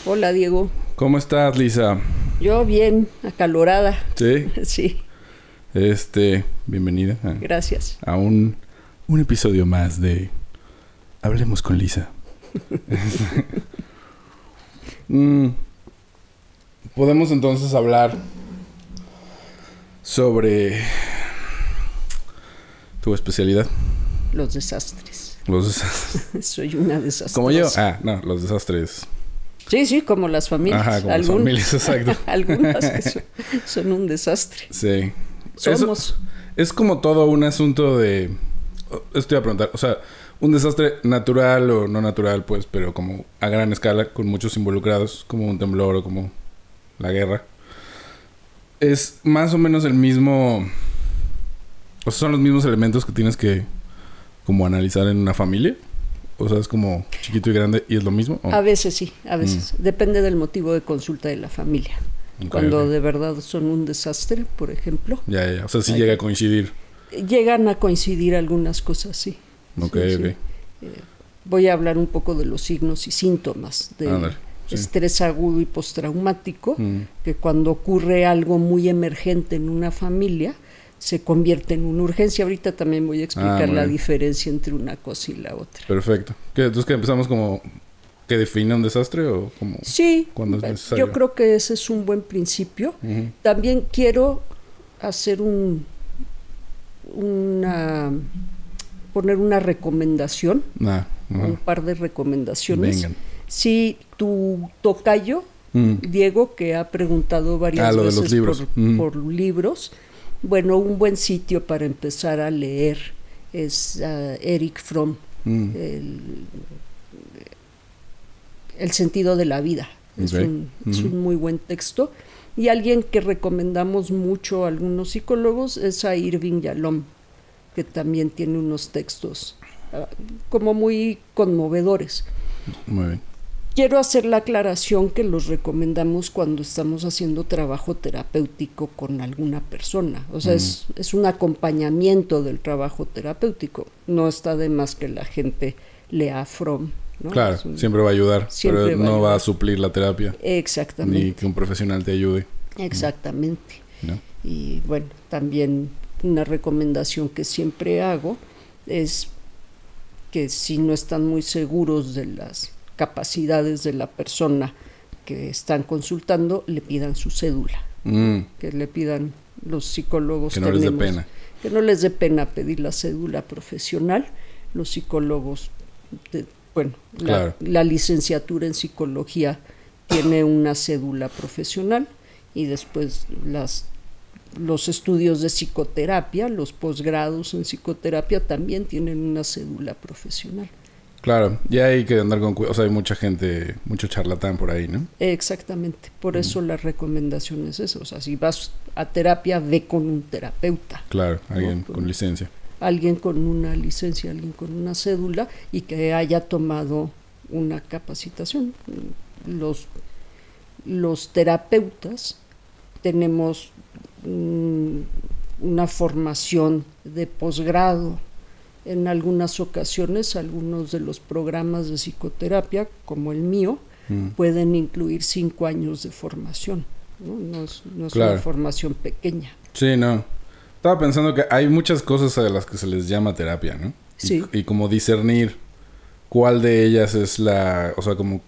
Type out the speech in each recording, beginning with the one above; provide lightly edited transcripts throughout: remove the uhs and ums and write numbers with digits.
Hola, Diego. ¿Cómo estás, Lisa? Yo bien, acalorada. ¿Sí? Sí, Bienvenida gracias. a un episodio más de Hablemos con Lisa. Podemos entonces hablar sobre tu especialidad. Los desastres. Los desastres. Soy una desastrosa. ¿Como yo? No, los desastres. Sí, como las familias. Ajá, como las familias, exacto. Algunas que son un desastre. Sí. Somos. Es como todo un asunto de... Esto iba a preguntar, o sea, un desastre natural o no natural, pues, pero como a gran escala, con muchos involucrados, como un temblor o como la guerra. Es más o menos el mismo... O sea, son los mismos elementos que tienes que como analizar en una familia. O sea, es como chiquito y grande y es lo mismo. ¿O? A veces sí, a veces. Depende del motivo de consulta de la familia. Okay, Cuando de verdad son un desastre, por ejemplo. Ya. O sea, sí llega a coincidir. Llegan a coincidir algunas cosas, sí. Ok. Voy a hablar un poco de los signos y síntomas de estrés agudo y postraumático, que cuando ocurre algo muy emergente en una familia, se convierte en una urgencia. Ahorita también voy a explicar la diferencia entre una cosa y la otra. Perfecto. Entonces, ¿que empezamos como que define un desastre o como sí, cuando es necesario? Yo creo que ese es un buen principio. También quiero hacer poner una recomendación, un par de recomendaciones. Vengan. Si tu tocayo, Diego, que ha preguntado varias lo veces de los libros. por libros, bueno, un buen sitio para empezar a leer es Erich Fromm, El sentido de la vida. Es un muy buen texto. Y alguien que recomendamos mucho a algunos psicólogos es a Irving Yalom, que también tiene unos textos como muy conmovedores. Muy bien. Quiero hacer la aclaración que los recomendamos cuando estamos haciendo trabajo terapéutico con alguna persona. O sea, es un acompañamiento del trabajo terapéutico. No está de más que la gente lea Fromm, ¿no? Claro, siempre va a ayudar, pero no va a suplir la terapia. Exactamente. Ni que un profesional te ayude. Exactamente. ¿No? Y bueno, también una recomendación que siempre hago es que si no están muy seguros de las capacidades de la persona que están consultando, le pidan su cédula. Que le pidan los psicólogos. Que no les dé pena. Que no les dé pena pedir la cédula profesional. Los psicólogos, claro. la licenciatura en psicología tiene una cédula profesional y después los estudios de psicoterapia, los posgrados en psicoterapia también tienen una cédula profesional. Claro, ya hay que andar con cuidado. O sea, hay mucha gente, mucho charlatán por ahí, ¿no? Exactamente, por eso la recomendación es eso. O sea, si vas a terapia, ve con un terapeuta. Claro, alguien con licencia. Alguien con una licencia, alguien con una cédula y que haya tomado una capacitación. Los terapeutas tenemos una formación de posgrado. En algunas ocasiones, algunos de los programas de psicoterapia, como el mío, pueden incluir 5 años de formación. No es claro. Una formación pequeña. Sí, no. Estaba pensando que hay muchas cosas a las que se les llama terapia, ¿no? Sí. Y como discernir cuál de ellas es la... O sea, como...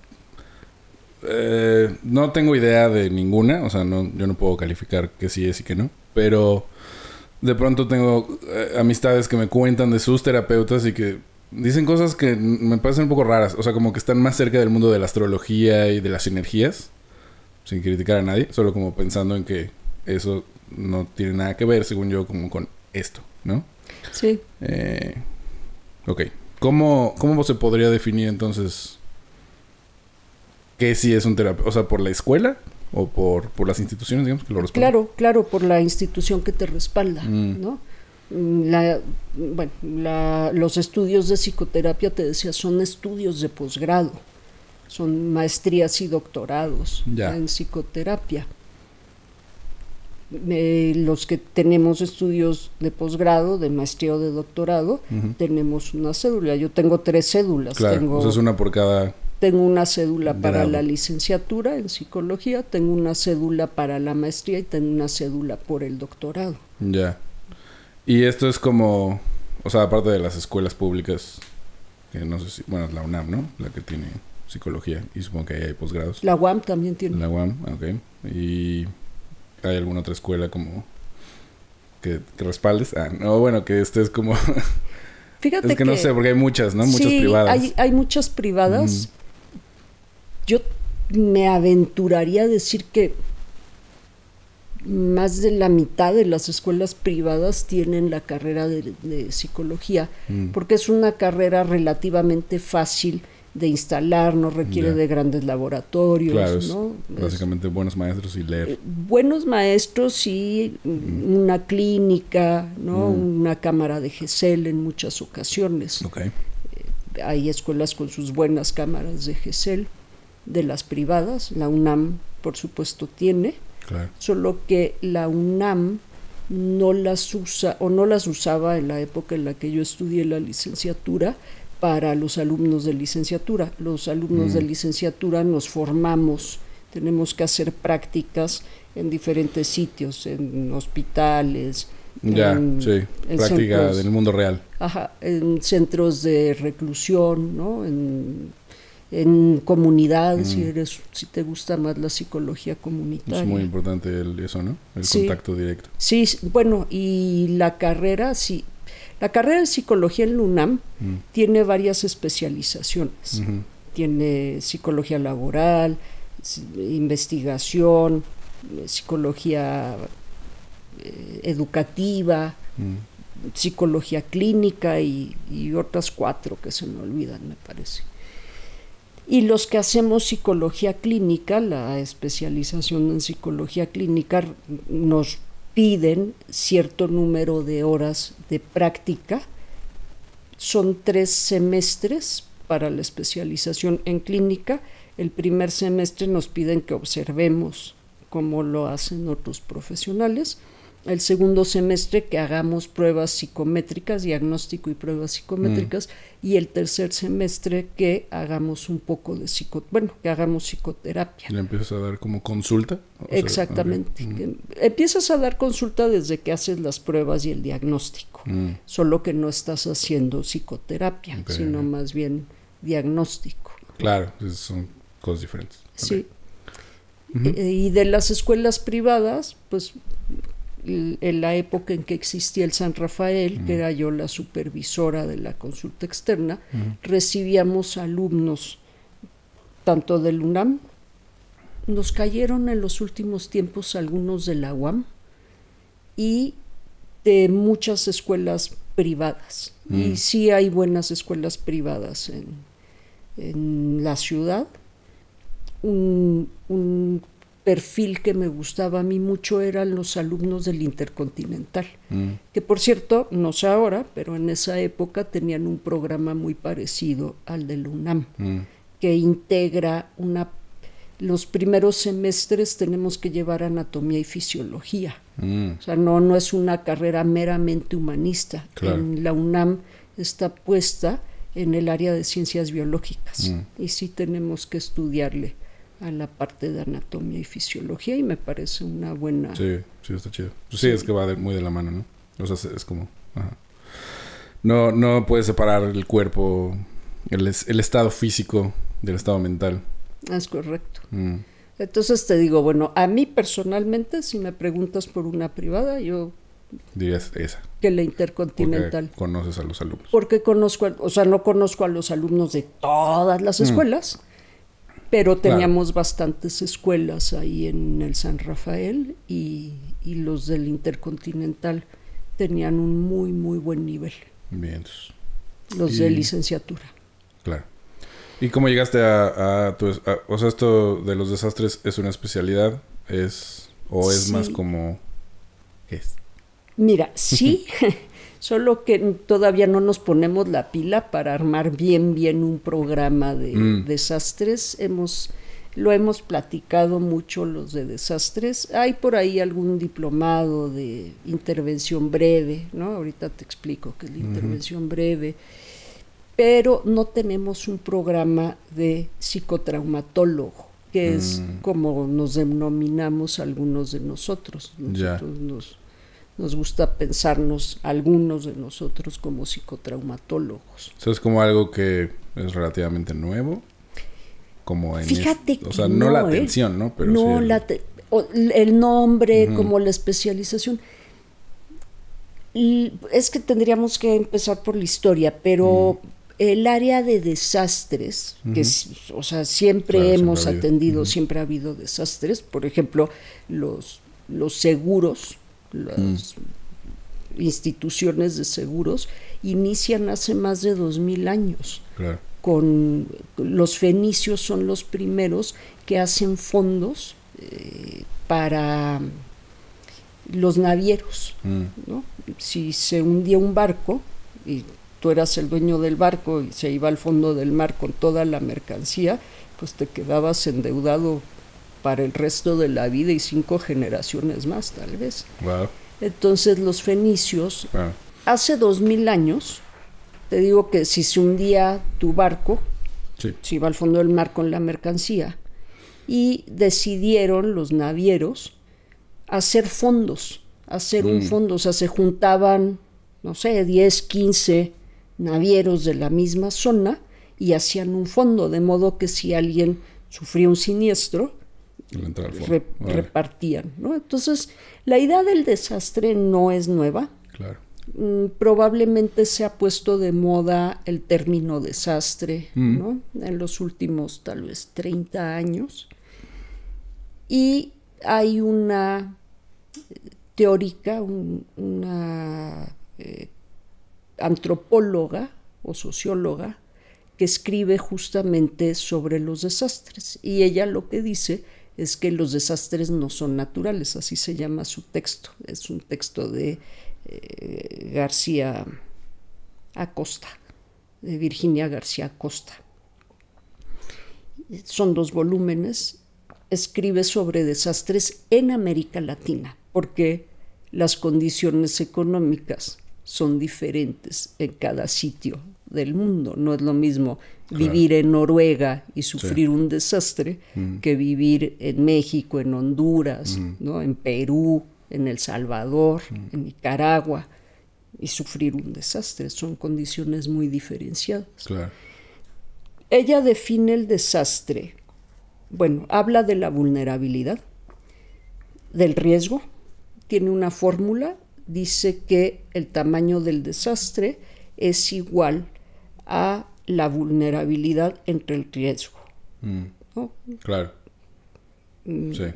no tengo idea de ninguna. O sea, yo no puedo calificar que sí es y que no. Pero... De pronto tengo amistades que me cuentan de sus terapeutas y que dicen cosas que me parecen un poco raras. O sea, como que están más cerca del mundo de la astrología y de las energías. Sin criticar a nadie. Solo como pensando en que eso no tiene nada que ver, según yo, como con esto, ¿no? Sí. Ok. ¿Cómo se podría definir entonces qué sí es un terapeuta? O sea, ¿por la escuela? ¿O por las instituciones, digamos, que lo respaldan? Claro, por la institución que te respalda, ¿no? Los estudios de psicoterapia, te decía, son estudios de posgrado, son maestrías y doctorados en psicoterapia. Los que tenemos estudios de posgrado, de maestría o de doctorado, tenemos una cédula. Yo tengo 3 cédulas. Claro, tengo o sea, es una por cada tengo una cédula para Grado. la licenciatura en psicología, tengo una cédula para la maestría y tengo una cédula por el doctorado. Ya. Y esto es como, o sea, aparte de las escuelas públicas, que no sé si, bueno, es la UNAM, ¿no? La que tiene psicología y supongo que ahí hay posgrados. La UAM también tiene. La UAM, ok. ¿Y hay alguna otra escuela como que respaldes? Ah, no, bueno, que estés como... Fíjate es que no sé, porque hay muchas, ¿no? Muchas sí, privadas. hay muchas privadas. Yo me aventuraría a decir que más de la mitad de las escuelas privadas tienen la carrera de psicología, porque es una carrera relativamente fácil de instalar, no requiere de grandes laboratorios, Claro, ¿no? Básicamente buenos maestros y leer. Buenos maestros y una clínica, ¿no? Una cámara de GESEL en muchas ocasiones. Ok. Hay escuelas con sus buenas cámaras de GESEL, de las privadas, la UNAM por supuesto tiene, Claro. solo que la UNAM no las usa o no las usaba en la época en la que yo estudié la licenciatura para los alumnos de licenciatura. Los alumnos de licenciatura nos formamos, tenemos que hacer prácticas en diferentes sitios, en hospitales, Ya, sí, en práctica centros, del mundo real. ajá, en centros de reclusión, ¿no? En comunidad, si te gusta más la psicología comunitaria. Es muy importante eso, ¿no? El Sí. contacto directo. Sí, bueno, y la carrera, sí. La carrera de psicología en la UNAM tiene varias especializaciones. Tiene psicología laboral, investigación, psicología educativa, psicología clínica y otras 4 que se me olvidan, me parece. Y los que hacemos psicología clínica, la especialización en psicología clínica, nos piden cierto número de horas de práctica. Son 3 semestres para la especialización en clínica. El primer semestre nos piden que observemos cómo lo hacen otros profesionales. El segundo semestre que hagamos pruebas psicométricas, diagnóstico y pruebas psicométricas, y el tercer semestre que hagamos un poco de que hagamos psicoterapia. ¿Le empiezas a dar como consulta? Exactamente. Okay. Empiezas a dar consulta desde que haces las pruebas y el diagnóstico, solo que no estás haciendo psicoterapia, sino más bien diagnóstico. Claro, son cosas diferentes. Sí. Y de las escuelas privadas, pues en la época en que existía el San Rafael, que era yo la supervisora de la consulta externa, recibíamos alumnos tanto del UNAM, nos cayeron en los últimos tiempos algunos de la UAM y de muchas escuelas privadas. Y sí hay buenas escuelas privadas en la ciudad. Un perfil que me gustaba a mí mucho eran los alumnos del Intercontinental, que por cierto, no sé ahora, pero en esa época tenían un programa muy parecido al del UNAM, que integra los primeros semestres tenemos que llevar anatomía y fisiología. O sea, no es una carrera meramente humanista. Claro. En la UNAM está puesta en el área de ciencias biológicas y sí tenemos que estudiarle a la parte de anatomía y fisiología y me parece una buena... Sí, está chido. Pues sí, es que va muy de la mano, ¿no? O sea, es como... Ajá. No puedes separar el cuerpo, el estado físico del estado mental. Es correcto. Entonces te digo, bueno, a mí personalmente, si me preguntas por una privada, yo... Dirías esa. Que la Intercontinental. Porque conoces a los alumnos. Porque no conozco a los alumnos de todas las escuelas, pero teníamos bastantes escuelas ahí en el San Rafael y los del Intercontinental tenían un muy, muy buen nivel. Bien, entonces. Los de licenciatura. Claro. ¿Y cómo llegaste o sea, esto de los desastres es una especialidad? ¿Es más como... ¿Qué es? Mira, sí, solo que todavía no nos ponemos la pila para armar bien un programa de desastres. Lo hemos platicado mucho los de desastres. Hay por ahí algún diplomado de intervención breve, ¿no? Ahorita te explico qué es la intervención breve. pero no tenemos un programa de psicotraumatólogo, que es como nos denominamos algunos de nosotros. Nosotros nos gusta pensarnos, algunos de nosotros, como psicotraumatólogos. ¿Eso es como algo que es relativamente nuevo? Como en Fíjate que o sea, no la atención, ¿no? Pero no, sí el nombre, como la especialización. Y es que tendríamos que empezar por la historia, pero el área de desastres, que o sea, siempre hemos atendido, siempre ha habido desastres. Por ejemplo, los seguros, las instituciones de seguros inician hace más de 2000 años. Claro. Con los fenicios son los primeros que hacen fondos para los navieros, ¿no? Si se hundía un barco y tú eras el dueño del barco y se iba al fondo del mar con toda la mercancía, pues te quedabas endeudado para el resto de la vida y 5 generaciones más, tal vez. Wow. Entonces los fenicios, hace 2000 años, te digo que si se hundía tu barco, se iba al fondo del mar con la mercancía, y decidieron los navieros hacer fondos, un fondo. O sea, se juntaban, no sé, 10, 15 navieros de la misma zona y hacían un fondo, de modo que si alguien sufría un siniestro, repartían, ¿no? Entonces, la idea del desastre no es nueva. Claro. Probablemente se ha puesto de moda el término desastre, ¿no? En los últimos tal vez 30 años. Y hay una teórica, una antropóloga o socióloga que escribe justamente sobre los desastres, y ella lo que dice es que los desastres no son naturales, así se llama su texto. Es un texto de García Acosta, de Virginia García Acosta. Son 2 volúmenes. Escribe sobre desastres en América Latina, porque las condiciones económicas son diferentes en cada sitio del mundo. No es lo mismo vivir en Noruega y sufrir un desastre que vivir en México, en Honduras, ¿no? En Perú, en El Salvador, en Nicaragua, y sufrir un desastre. Son condiciones muy diferenciadas. Claro. Ella define el desastre. Bueno, habla de la vulnerabilidad, del riesgo, tiene una fórmula, dice que el tamaño del desastre es igual a la vulnerabilidad entre el riesgo, ¿no? Claro.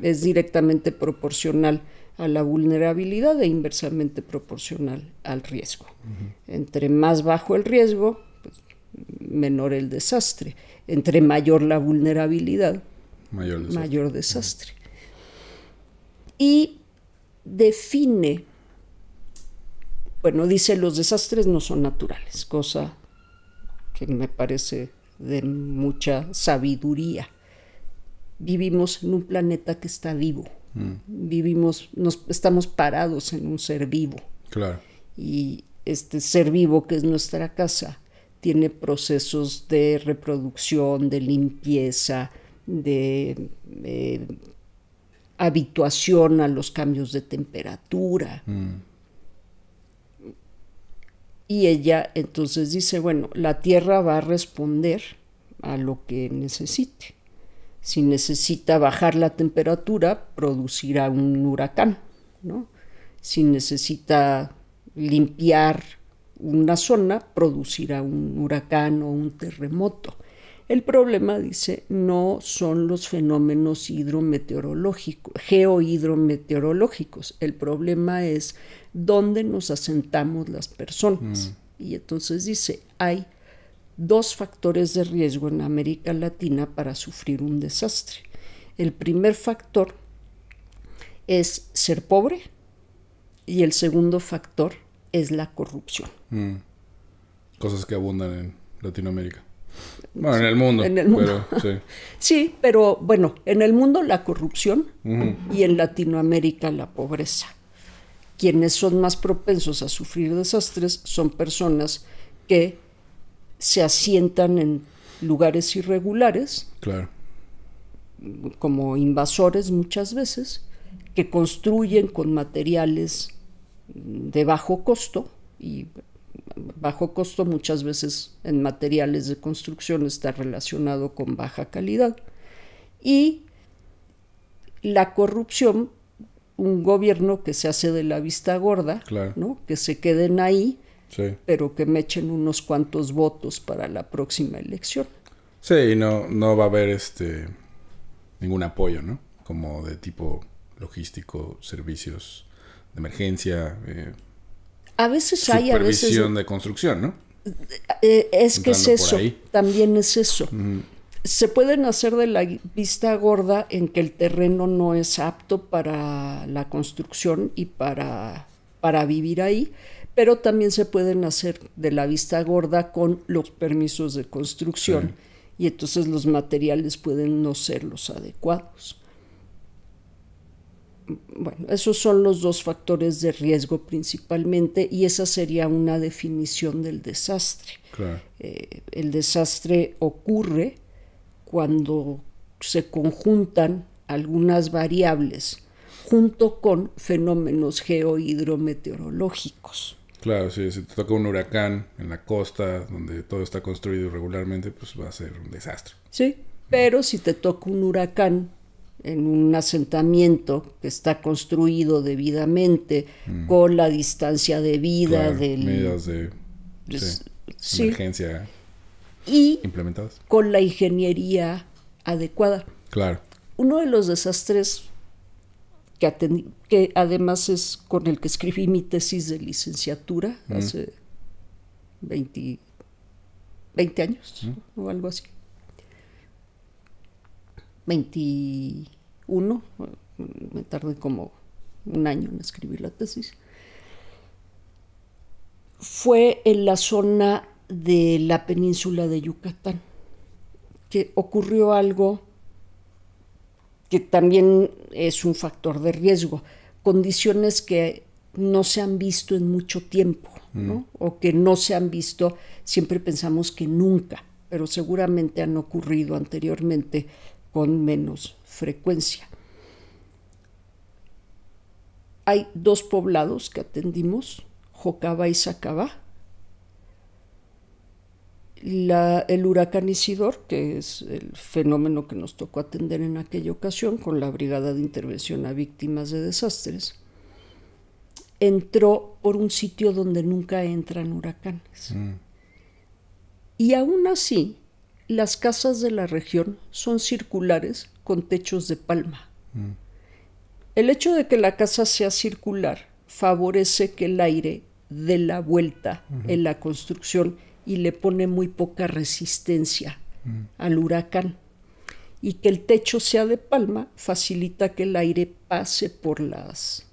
Es directamente proporcional a la vulnerabilidad e inversamente proporcional al riesgo. Entre más bajo el riesgo, pues, menor el desastre. Entre mayor la vulnerabilidad, mayor desastre. Y define, bueno, dice, los desastres no son naturales, cosa que me parece de mucha sabiduría. Vivimos en un planeta que está vivo. Estamos parados en un ser vivo. Claro. Y este ser vivo, que es nuestra casa, tiene procesos de reproducción, de limpieza, de habituación a los cambios de temperatura. Y ella entonces dice, bueno, la Tierra va a responder a lo que necesite. Si necesita bajar la temperatura, producirá un huracán, ¿no? Si necesita limpiar una zona, producirá un huracán o un terremoto. El problema, dice, no son los fenómenos geohidrometeorológicos. El problema es dónde nos asentamos las personas. Y entonces dice, hay 2 factores de riesgo en América Latina para sufrir un desastre. El primer factor es ser pobre y el segundo factor es la corrupción. Cosas que abundan en Latinoamérica. Bueno, en el mundo. En el mundo. Pero, sí, pero bueno, en el mundo la corrupción y en Latinoamérica la pobreza. Quienes son más propensos a sufrir desastres son personas que se asientan en lugares irregulares, Claro. como invasores muchas veces, que construyen con materiales de bajo costo, y bajo costo muchas veces en materiales de construcción está relacionado con baja calidad, y la corrupción, un gobierno que se hace de la vista gorda, Claro. ¿no? Que se queden ahí, Sí. pero que me echen unos cuantos votos para la próxima elección. Sí, y no va a haber ningún apoyo, ¿no? Como de tipo logístico, servicios de emergencia, A veces hay, a veces supervisión de construcción, ¿no? es que es Entrando por eso, ahí. también es eso. Ujú. Se pueden hacer de la vista gorda en que el terreno no es apto para la construcción y para vivir ahí, pero también se pueden hacer de la vista gorda con los permisos de construcción, y entonces los materiales pueden no ser los adecuados. Bueno, esos son los dos factores de riesgo principalmente, y esa sería una definición del desastre. Claro. El desastre ocurre cuando se conjuntan algunas variables junto con fenómenos geohidrometeorológicos. Claro, sí, si te toca un huracán en la costa donde todo está construido irregularmente, pues va a ser un desastre. Sí, pero si te toca un huracán en un asentamiento que está construido debidamente, con la distancia debida Claro, del... medidas de sí, emergencia y implementadas. con la ingeniería adecuada. Claro. Uno de los desastres que además es con el que escribí mi tesis de licenciatura hace 20 años o algo así. 21, me tardé como un año en escribir la tesis. Fue en la zona de la península de Yucatán, que ocurrió algo que también es un factor de riesgo, condiciones que no se han visto en mucho tiempo, ¿no? O que no se han visto, siempre pensamos que nunca, pero seguramente han ocurrido anteriormente con menos frecuencia. Hay dos poblados que atendimos, Jocabá y Sacabá. El huracán Isidor, que es el fenómeno que nos tocó atender en aquella ocasión con la Brigada de Intervención a Víctimas de Desastres, entró por un sitio donde nunca entran huracanes. Y aún así, las casas de la región son circulares con techos de palma. El hecho de que la casa sea circular favorece que el aire dé la vuelta en la construcción y le pone muy poca resistencia al huracán. Y que el techo sea de palma facilita que el aire pase por las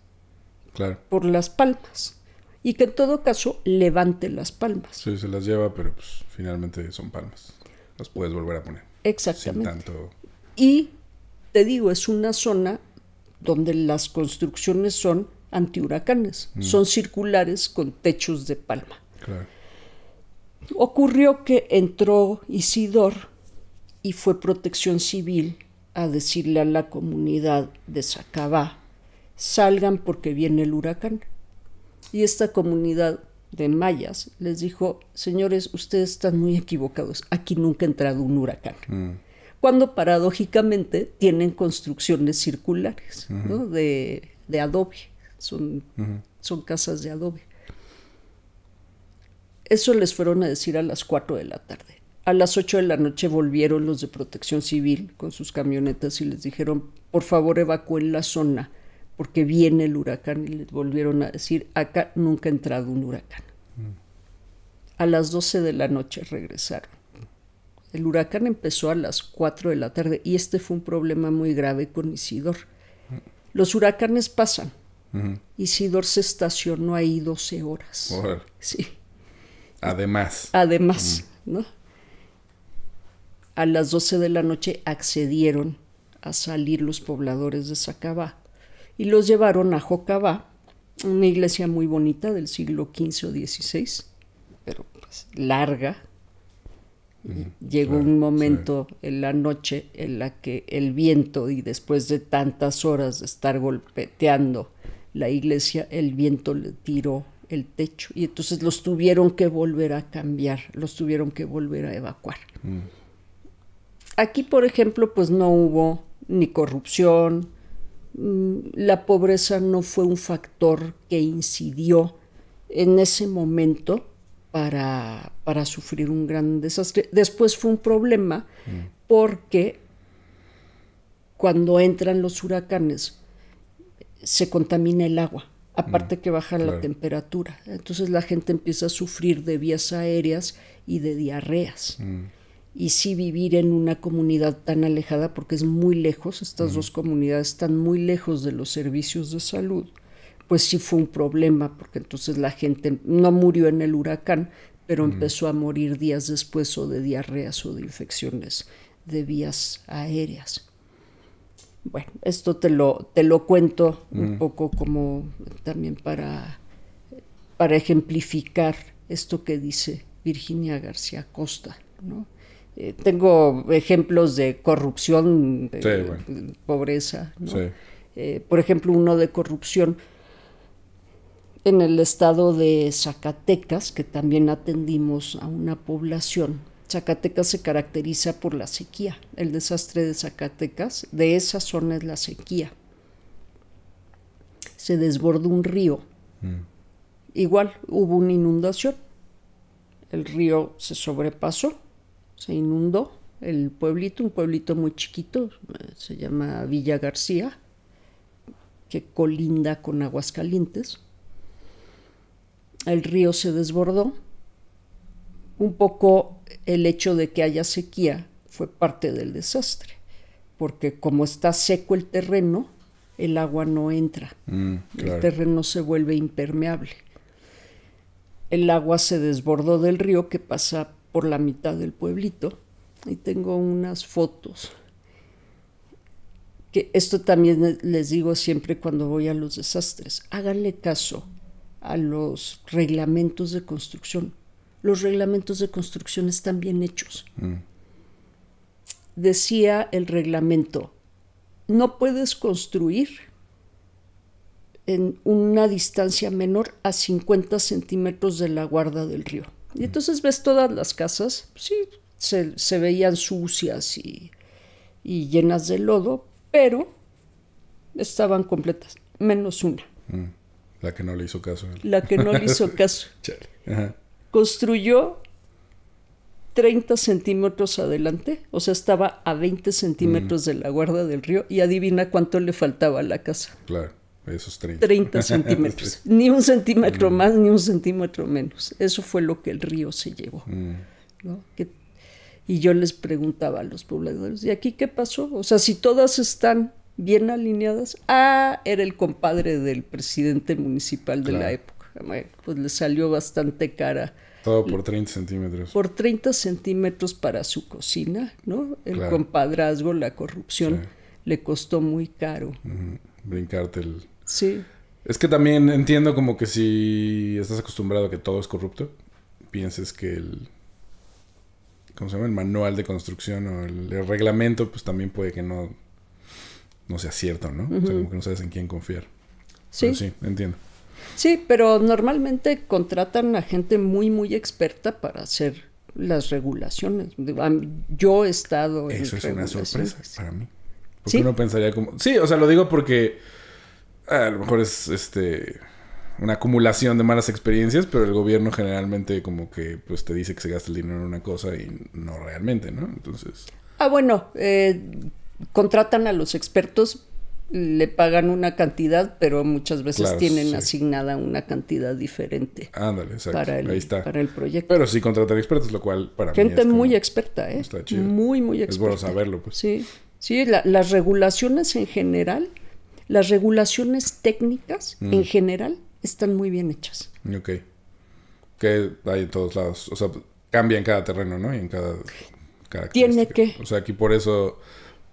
palmas. Y que en todo caso levante las palmas. Sí, se las lleva, pero pues finalmente son palmas. Las puedes volver a poner. Exactamente. Sin tanto... Y te digo, es una zona donde las construcciones son antihuracanes. Son circulares con techos de palma. Claro. Ocurrió que entró Isidor y fue Protección Civil a decirle a la comunidad de Sacabá: salgan porque viene el huracán. Y esta comunidad de mayas les dijo: señores, ustedes están muy equivocados, aquí nunca ha entrado un huracán. Cuando paradójicamente tienen construcciones circulares, ¿no? de adobe, son casas de adobe. Eso les fueron a decir a las 4 de la tarde. A las 8 de la noche volvieron los de Protección Civil con sus camionetas y les dijeron: por favor, evacúen la zona porque viene el huracán. Y les volvieron a decir: acá nunca ha entrado un huracán. A las 12 de la noche regresaron. El huracán empezó a las 4 de la tarde y este fue un problema muy grave con Isidor. Los huracanes pasan. Isidor se estacionó ahí 12 horas. Órale. Sí. Además, ¿no? A las 12 de la noche accedieron a salir los pobladores de Sacabá y los llevaron a Jocabá, una iglesia muy bonita del siglo XV o XVI, pero pues larga, Llegó un momento en la noche en la que el viento, y después de tantas horas de estar golpeteando la iglesia, el viento le tiró el techo y entonces los tuvieron que volver a cambiar, los tuvieron que volver a evacuar. Aquí, por ejemplo, pues no hubo ni corrupción, la pobreza no fue un factor que incidió en ese momento para sufrir un gran desastre. Después fue un problema porque cuando entran los huracanes se contamina el agua, aparte que baja la temperatura. Entonces la gente empieza a sufrir de vías aéreas y de diarreas. Y sí, vivir en una comunidad tan alejada, porque es muy lejos, estas dos comunidades están muy lejos de los servicios de salud, pues sí fue un problema, porque entonces la gente no murió en el huracán, pero empezó a morir días después o de diarreas o de infecciones de vías aéreas. Bueno, esto te lo cuento un poco como también para ejemplificar esto que dice Virginia García Costa, ¿no? Tengo ejemplos de corrupción, de pobreza, ¿no? Por ejemplo, uno de corrupción en el estado de Zacatecas, que también atendimos a una población. Zacatecas se caracteriza por la sequía. El desastre de Zacatecas, de esa zona, es la sequía. Se desbordó un río. Igual hubo una inundación. El río se sobrepasó, se inundó el pueblito, un pueblito muy chiquito, se llama Villa García, que colinda con Aguascalientes. El río se desbordó. Un poco el hecho de que haya sequía fue parte del desastre, porque como está seco el terreno, el agua no entra. El terreno se vuelve impermeable. El agua se desbordó del río que pasa por la mitad del pueblito. Y tengo unas fotos. Que esto también les digo siempre cuando voy a los desastres. Háganle caso a los reglamentos de construcción. Los reglamentos de construcción están bien hechos. Decía el reglamento, no puedes construir en una distancia menor a 50 centímetros de la guarda del río. Y entonces ves todas las casas, sí, se veían sucias y llenas de lodo, pero estaban completas, menos una. La que no le hizo caso. La que no le hizo caso. Construyó 30 centímetros adelante, o sea, estaba a 20 centímetros de la guarda del río, y adivina cuánto le faltaba a la casa. Claro, esos 30. 30 centímetros. Sí. Ni un centímetro más, ni un centímetro menos. Eso fue lo que el río se llevó. ¿No? Y yo les preguntaba a los pobladores, ¿y aquí qué pasó? O sea, si todas están bien alineadas. Era el compadre del presidente municipal de la época. Bueno, pues le salió bastante cara. Todo por 30 centímetros. Por 30 centímetros para su cocina, ¿no? El compadrazgo, la corrupción, le costó muy caro. Brincarte el... Sí. Es que también entiendo como que si estás acostumbrado a que todo es corrupto, pienses que el... ¿Cómo se llama? El manual de construcción o el reglamento, pues también puede que no sea cierto, ¿no? O sea, como que no sabes en quién confiar. Sí. Pero sí, entiendo. Sí, pero normalmente contratan a gente muy, muy experta para hacer las regulaciones. Yo he estado en eso es una sorpresa para mí. Porque ¿Sí? uno pensaría como... Sí, o sea, lo digo porque a lo mejor es una acumulación de malas experiencias, pero el gobierno generalmente como que pues te dice que se gasta el dinero en una cosa y no realmente, ¿no? Entonces... bueno, contratan a los expertos, le pagan una cantidad, pero muchas veces tienen asignada una cantidad diferente. Ándale, exacto. Ahí está. Para el proyecto. Pero sí contratan expertos, lo cual para gente mí es muy experta, está chido. Muy, muy experta. Es bueno saberlo, pues. Sí, las regulaciones en general, las regulaciones técnicas en general están muy bien hechas. Ok. Que hay en todos lados. O sea, cambia en cada terreno, ¿no? Y en cada Tiene que. O sea, aquí por eso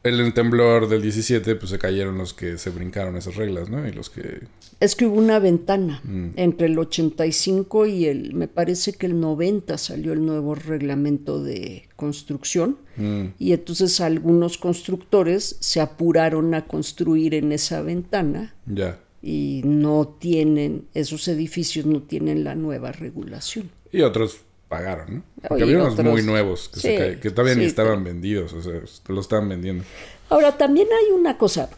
En el temblor del 17, pues se cayeron los que se brincaron esas reglas, ¿no? Y los que... Es que hubo una ventana entre el 85 y me parece que el 90 salió el nuevo reglamento de construcción y entonces algunos constructores se apuraron a construir en esa ventana y no tienen, esos edificios no tienen la nueva regulación. Y otros pagaron, ¿no? Porque había unos muy nuevos que todavía ni estaban vendidos, o sea, lo estaban vendiendo. Ahora, también hay una cosa...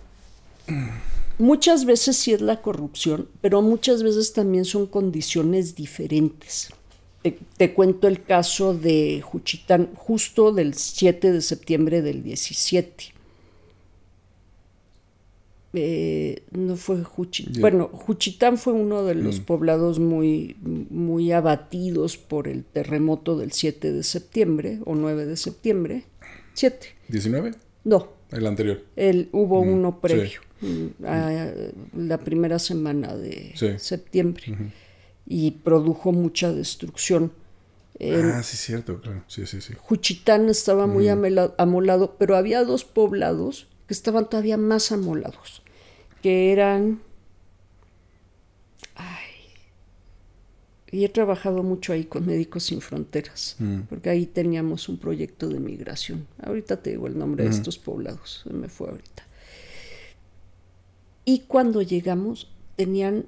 Muchas veces sí es la corrupción, pero muchas veces también son condiciones diferentes. Te cuento el caso de Juchitán, justo del 7 de septiembre del 17. No fue Juchitán. Bueno, Juchitán fue uno de los poblados muy, muy abatidos por el terremoto del 7 de septiembre o 9 de septiembre. 7. ¿19? No. El anterior. Hubo uno previo. A la primera semana de septiembre y produjo mucha destrucción. Sí, cierto, claro. Sí. Juchitán estaba muy amolado, pero había dos poblados que estaban todavía más amolados, que eran... Y he trabajado mucho ahí con Médicos Sin Fronteras, porque ahí teníamos un proyecto de migración. Ahorita te digo el nombre de estos poblados, se me fue ahorita. Y cuando llegamos tenían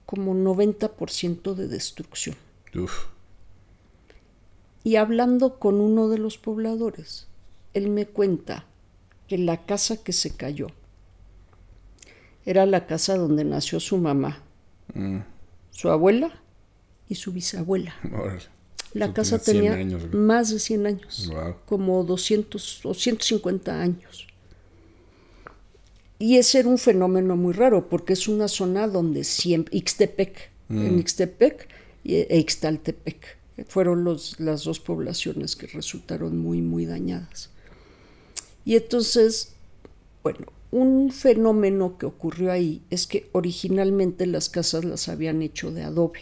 como 90% de destrucción. Uf. Y hablando con uno de los pobladores, él me cuenta que la casa que se cayó era la casa donde nació su mamá, su abuela y su bisabuela. Órale. La casa tenía años, más de 100 años, wow. Como 200 o 150 años. Y ese era un fenómeno muy raro, porque es una zona donde siempre... Ixtepec, en Ixtepec e Ixtaltepec, fueron las dos poblaciones que resultaron muy, muy dañadas. Y entonces, bueno, un fenómeno que ocurrió ahí es que originalmente las casas las habían hecho de adobe.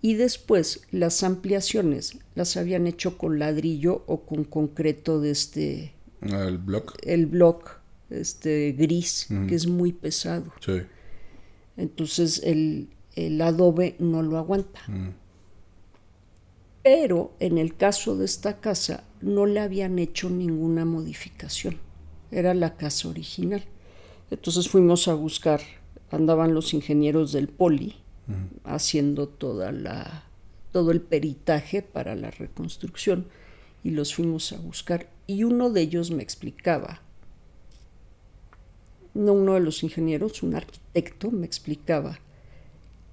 Y después las ampliaciones las habían hecho con ladrillo o con concreto de el block. El block gris, que es muy pesado. Sí. Entonces el adobe no lo aguanta. Pero en el caso de esta casa no le habían hecho ninguna modificación. Era la casa original. Entonces fuimos a buscar, andaban los ingenieros del Poli haciendo todo el peritaje para la reconstrucción y los fuimos a buscar. Y uno de ellos me explicaba, no uno de los ingenieros, un arquitecto me explicaba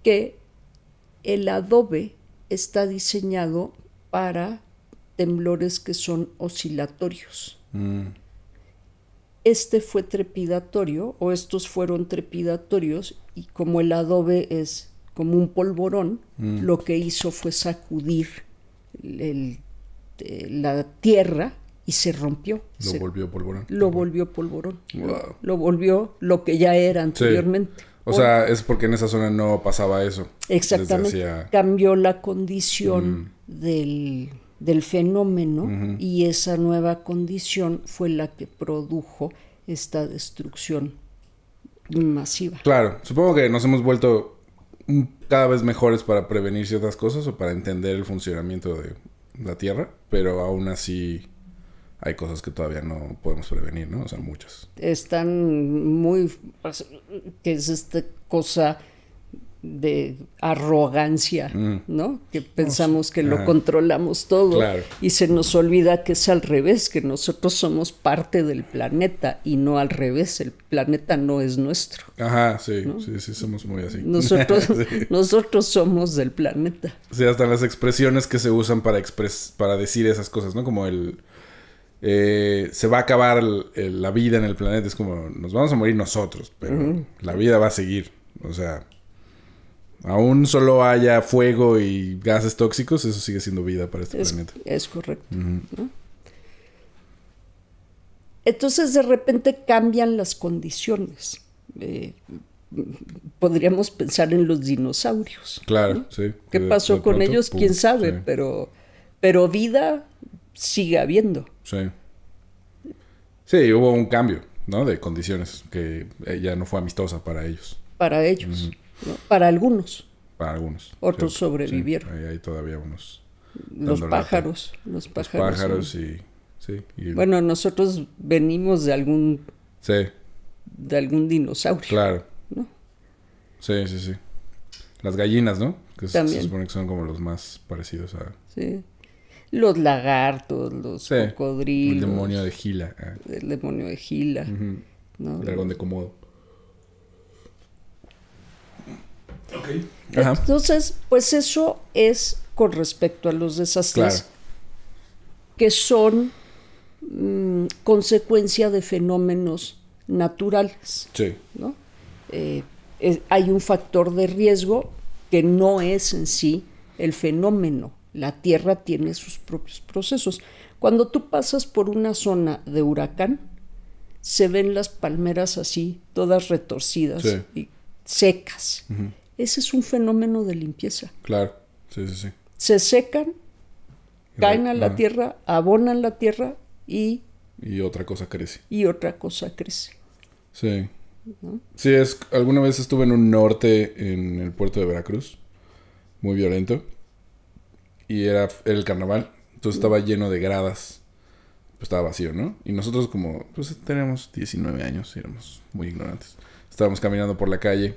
que el adobe está diseñado para temblores que son oscilatorios. Este fue trepidatorio, o estos fueron trepidatorios, y como el adobe es como un polvorón, lo que hizo fue sacudir la tierra y se rompió. Volvió polvorón. Lo volvió polvorón. Wow. Lo volvió lo que ya era anteriormente. Sí. O sea, es porque en esa zona no pasaba eso. Exactamente. Cambió la condición del fenómeno y esa nueva condición fue la que produjo esta destrucción masiva. Claro. Supongo que nos hemos vuelto cada vez mejores para prevenir ciertas cosas o para entender el funcionamiento de la Tierra, pero aún así hay cosas que todavía no podemos prevenir, ¿no? O sea, muchas. Están muy... que es esta cosa de arrogancia, ¿no? Que pensamos que lo controlamos todo. Claro. Y se nos olvida que es al revés, que nosotros somos parte del planeta y no al revés. El planeta no es nuestro. Ajá, sí, ¿no? Sí, somos muy así. Nosotros somos del planeta. Sí, hasta las expresiones que se usan para decir esas cosas, ¿no? Como se va a acabar la vida en el planeta. Es como, nos vamos a morir nosotros, pero la vida va a seguir. O sea, aún solo haya fuego y gases tóxicos, eso sigue siendo vida para este planeta. Es correcto. ¿No? Entonces, de repente cambian las condiciones. Podríamos pensar en los dinosaurios. Claro, ¿no? Sí. ¿Qué pasó con ellos? ¿Quién sabe? Sí. Pero vida sigue habiendo. Sí. Sí, hubo un cambio, ¿no? De condiciones que ya no fue amistosa para ellos. Para ellos, ¿no? Para algunos. Para algunos. Otros ¿cierto? sobrevivieron. Sí, ahí hay todavía unos... Los dando pájaros. lata. Los Los pájaros. pájaros ¿no? y... Sí. Y, Bueno, nosotros venimos de algún sí, dinosaurio. claro. ¿no? Sí. Las gallinas, ¿no? Que También. se supone que son como los más parecidos a... Sí. Los lagartos, los Sí, cocodrilos. el demonio de Gila. El demonio de Gila. Ujú. ¿no? El dragón de Komodo. Ok. Ajá. Entonces, pues eso es con respecto a los desastres Claro. que son consecuencia de fenómenos naturales, Sí. ¿no? Hay un factor de riesgo que no es en sí el fenómeno. La Tierra tiene sus propios procesos. Cuando tú pasas por una zona de huracán, se ven las palmeras así, todas retorcidas Sí. y secas. Ujú. Ese es un fenómeno de limpieza. Claro. Sí. Se secan, caen a la Ajá. tierra, abonan la tierra y otra cosa crece. otra cosa crece. Sí. Sí, alguna vez estuve en un norte en el puerto de Veracruz, muy violento, y era el carnaval, entonces estaba lleno de gradas, pues estaba vacío, ¿no? Y nosotros como, pues teníamos 19 años, y éramos muy ignorantes. Estábamos caminando por la calle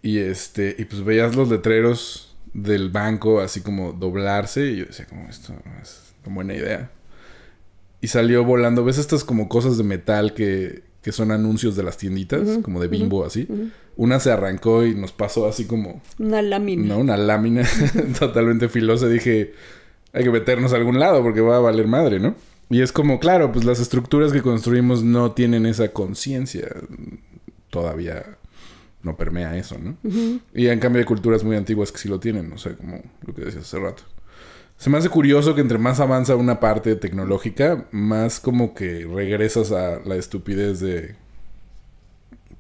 y y pues veías los letreros del banco así como doblarse y yo decía como esto no es una buena idea. Y salió volando, ¿ves estas como cosas de metal que son anuncios de las tienditas, como de Bimbo, así? Una se arrancó y nos pasó así como... Una lámina. No, una lámina totalmente filosa. Dije, hay que meternos a algún lado porque va a valer madre, ¿no? Y es como, claro, pues las estructuras que construimos no tienen esa conciencia. Todavía no permea eso, ¿no? Y en cambio hay culturas muy antiguas que sí lo tienen, o sea, como lo que decías hace rato. Se me hace curioso que entre más avanza una parte tecnológica, más como que regresas a la estupidez de...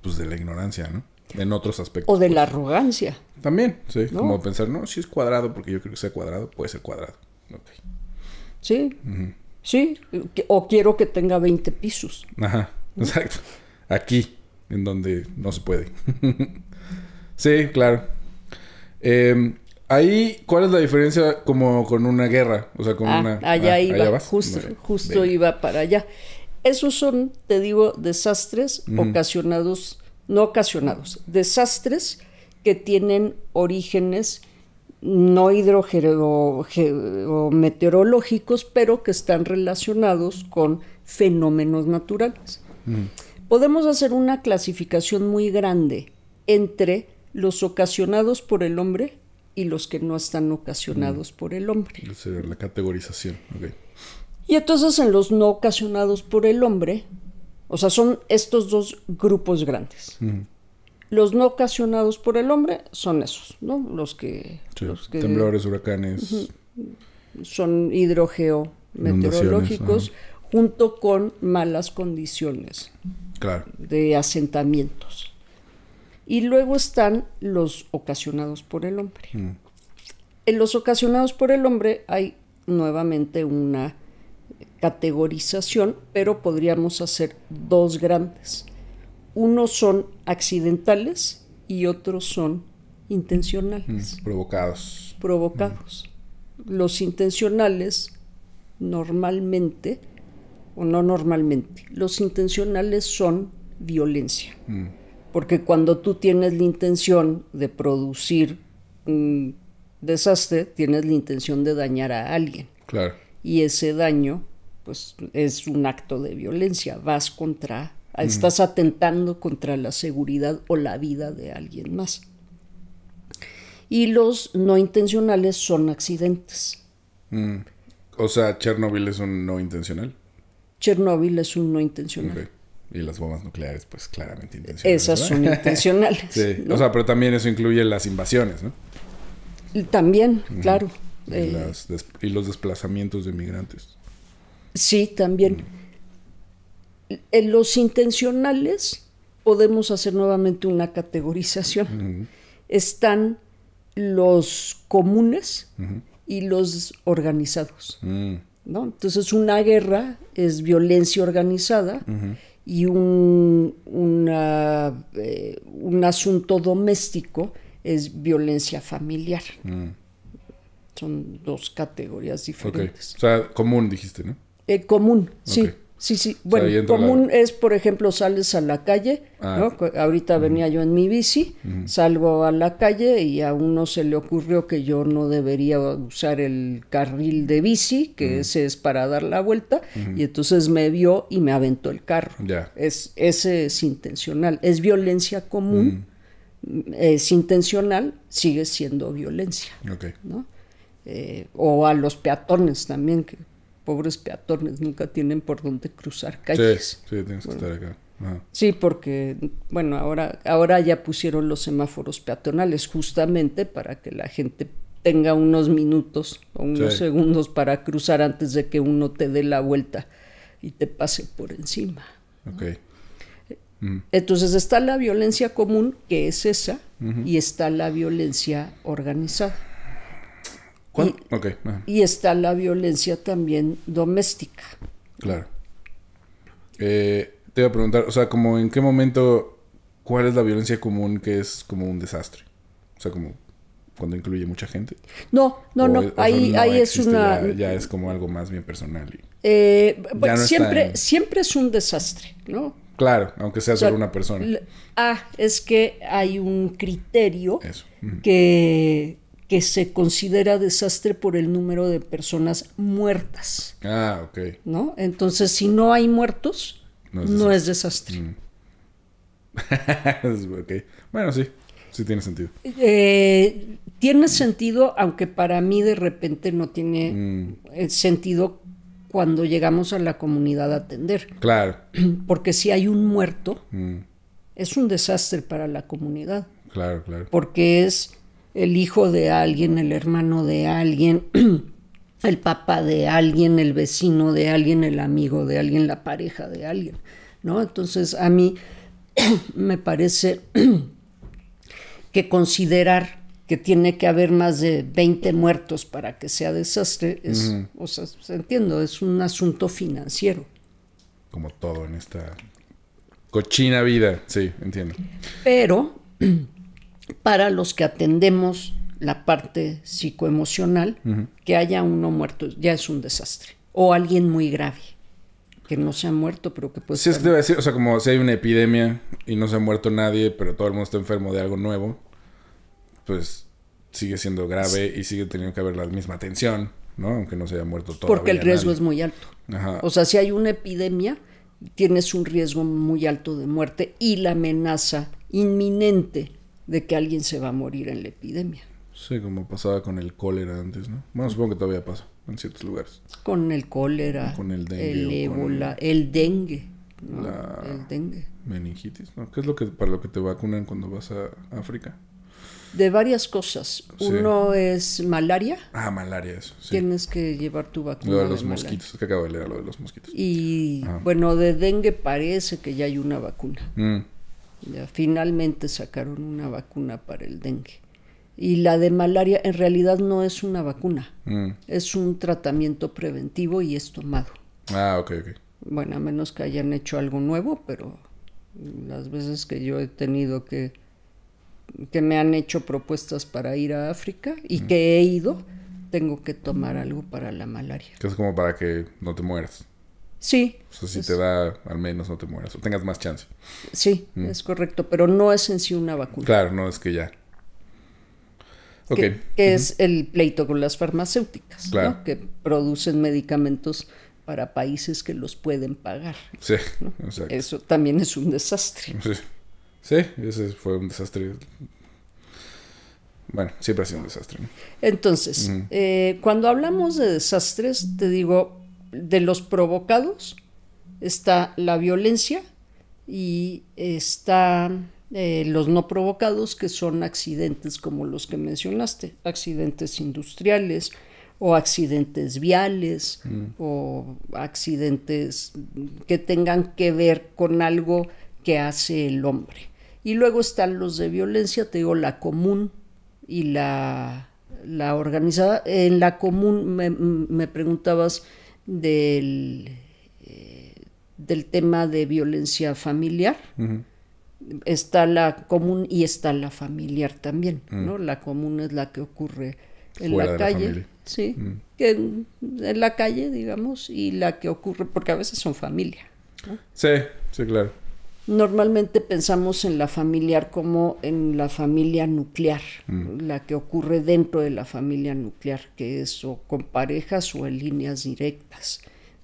pues de la ignorancia, ¿no? En otros aspectos. O de pues. la arrogancia. También, sí. ¿No? Como pensar, no, si es cuadrado, porque yo creo que sea cuadrado, puede ser cuadrado. Ok. Sí. Sí. O quiero que tenga 20 pisos. Ajá, exacto. Aquí, en donde no se puede. Sí, claro. Ahí, ¿cuál es la diferencia como con una guerra? O sea, con una... Allá iba. ¿allá vas? Justo Venga. iba para allá. Esos son, te digo, desastres desastres que tienen orígenes no hidrometeorológicos, pero que están relacionados con fenómenos naturales. Podemos hacer una clasificación muy grande entre los ocasionados por el hombre y los que no están ocasionados por el hombre. Esa es la categorización, ok. Y entonces en los no ocasionados por el hombre, o sea, son estos dos grupos grandes. Los no ocasionados por el hombre son esos, ¿no? Los que temblores, huracanes. Son hidrogeometeorológicos junto con malas condiciones de asentamientos. Y luego están los ocasionados por el hombre. En los ocasionados por el hombre hay nuevamente una categorización, pero podríamos hacer dos grandes. Unos son accidentales y otros son intencionales. Provocados. Los intencionales normalmente, o no normalmente, los intencionales son violencia. Porque cuando tú tienes la intención de producir un desastre, tienes la intención de dañar a alguien. Claro. Y ese daño, pues, es un acto de violencia. Estás atentando contra la seguridad o la vida de alguien más. Y los no intencionales son accidentes. O sea, Chernobyl es un no intencional. Chernobyl es un no intencional. Okay. Y las bombas nucleares, pues claramente intencionales. Esas son intencionales. Sí, ¿no? o sea, pero también eso incluye las invasiones, ¿no? Y también, claro. Y los desplazamientos de migrantes. Sí, también. En los intencionales podemos hacer nuevamente una categorización. Están los comunes y los organizados. ¿no? Entonces una guerra es violencia organizada y un asunto doméstico es violencia familiar. Son dos categorías diferentes. O sea, común dijiste, ¿no? Común, sí. Sí. Bueno, común es, por ejemplo, sales a la calle, ¿no? Ahorita venía yo en mi bici, salgo a la calle y a uno se le ocurrió que yo no debería usar el carril de bici, que ese es para dar la vuelta, y entonces me vio y me aventó el carro. Ese es intencional, es violencia común, es intencional, sigue siendo violencia, ¿no? O a los peatones también, que pobres peatones nunca tienen por dónde cruzar calles. Sí, tienes que estar acá. Ajá. Sí, porque, bueno, ahora ya pusieron los semáforos peatonales justamente para que la gente tenga unos minutos o unos segundos para cruzar antes de que uno te dé la vuelta y te pase por encima. Entonces está la violencia común, que es esa, y está la violencia organizada. Y está la violencia también doméstica. Claro. Te iba a preguntar, o sea, como en qué momento, ¿cuál es la violencia común que es como un desastre? O sea, como cuando incluye mucha gente. No. Ahí es una... Ya es como algo más bien personal. Siempre es un desastre, ¿no? Claro, aunque sea solo una persona. Es que hay un criterio que se considera desastre por el número de personas muertas. ¿No? Entonces, si no hay muertos, no es desastre. Bueno, sí tiene sentido. Tiene sentido, aunque para mí de repente no tiene sentido cuando llegamos a la comunidad a atender. Claro. Porque si hay un muerto, es un desastre para la comunidad. Claro. Porque es el hijo de alguien, el hermano de alguien, el papá de alguien, el vecino de alguien, el amigo de alguien, la pareja de alguien, ¿no? Entonces a mí me parece que considerar que tiene que haber más de 20 muertos para que sea desastre es, o sea, entiendo, es un asunto financiero. Como todo en esta cochina vida, sí, entiendo. Pero para los que atendemos la parte psicoemocional, que haya uno muerto ya es un desastre. O alguien muy grave, que no se ha muerto, pero que puede ser. Sí, es que te iba a decir, o sea, como si hay una epidemia y no se ha muerto nadie, pero todo el mundo está enfermo de algo nuevo, pues sigue siendo grave y sigue teniendo que haber la misma atención, ¿no? Aunque no se haya muerto todavía porque el riesgo nadie. Es muy alto. Ajá. O sea, si hay una epidemia, tienes un riesgo muy alto de muerte y la amenaza inminente de que alguien se va a morir en la epidemia. Sí, como pasaba con el cólera antes, ¿no? Bueno, supongo que todavía pasa en ciertos lugares. Con el cólera, con el dengue, el ébola, el dengue, ¿no? El dengue. Meningitis, ¿no? ¿Qué es para lo que te vacunan cuando vas a África? De varias cosas. Sí. Uno es malaria. Malaria, eso. Sí. Tienes que llevar tu vacuna. Lo de los mosquitos, es que acabo de leer lo de los mosquitos. Y bueno, de dengue parece que ya hay una vacuna. Ya finalmente sacaron una vacuna para el dengue. Y la de malaria en realidad no es una vacuna. Es un tratamiento preventivo y es tomado. Ok. Bueno, a menos que hayan hecho algo nuevo, pero las veces que yo he tenido que me han hecho propuestas para ir a África y que he ido, tengo que tomar algo para la malaria. Que es como para que no te mueras. Sí. O sea, si te da, al menos no te mueras. O tengas más chance. Sí, es correcto. Pero no es en sí una vacuna. Claro, no es que ya. Que es el pleito con las farmacéuticas, claro, ¿no? Que producen medicamentos para países que los pueden pagar. Sí, ¿no? Exacto. Eso también es un desastre. Sí, ese fue un desastre. Bueno, siempre ha sido un desastre, ¿no? Entonces, cuando hablamos de desastres, te digo, de los provocados está la violencia y está los no provocados, que son accidentes como los que mencionaste, accidentes industriales o accidentes viales o accidentes que tengan que ver con algo que hace el hombre. Y luego están los de violencia, te digo, la común y la organizada. En la común me preguntabas del, del tema de violencia familiar. Ujú. Está la común y está la familiar también, ¿no? La común es la que ocurre en Fuera la de la calle, familia. sí, que en la calle, digamos, y la que ocurre, porque a veces son familia. Sí, sí, claro. Normalmente pensamos en la familiar como en la familia nuclear, la que ocurre dentro de la familia nuclear, que es o con parejas o en líneas directas,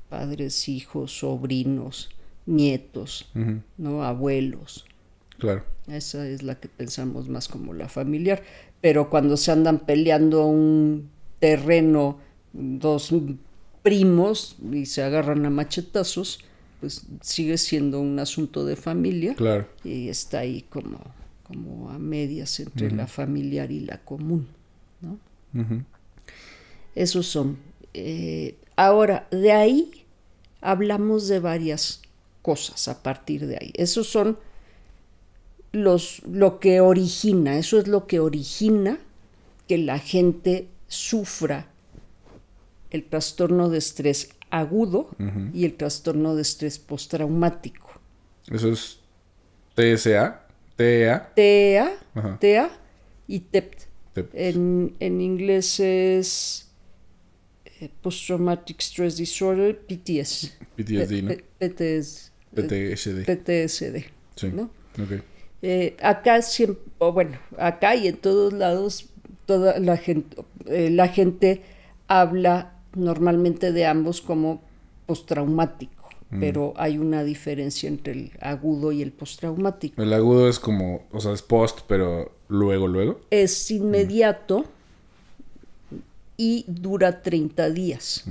padres, hijos, sobrinos, nietos, ¿no? Abuelos. Claro. Esa es la que pensamos más como la familiar. Pero cuando se andan peleando un terreno, dos primos y se agarran a machetazos, pues sigue siendo un asunto de familia. Claro. Y está ahí como a medias entre la familiar y la común, ¿no? Ujú. Esos son. Ahora, de ahí hablamos de varias cosas a partir de ahí. Esos son lo que origina, eso es lo que origina que la gente sufra el trastorno de estrés agudo y el trastorno de estrés postraumático. Eso es TSA, TEA. TEA, Ajá. TEA y TEPT. TEPT. En inglés es Post-Traumatic Stress Disorder, PTS. PTSD, ¿no? PTSD. PTSD. Sí. ¿no? Ok. Acá siempre, bueno, acá y en todos lados, toda la gente habla normalmente de ambos como postraumático, pero hay una diferencia entre el agudo y el postraumático. El agudo es como, o sea, es post, pero luego. Es inmediato y dura 30 días.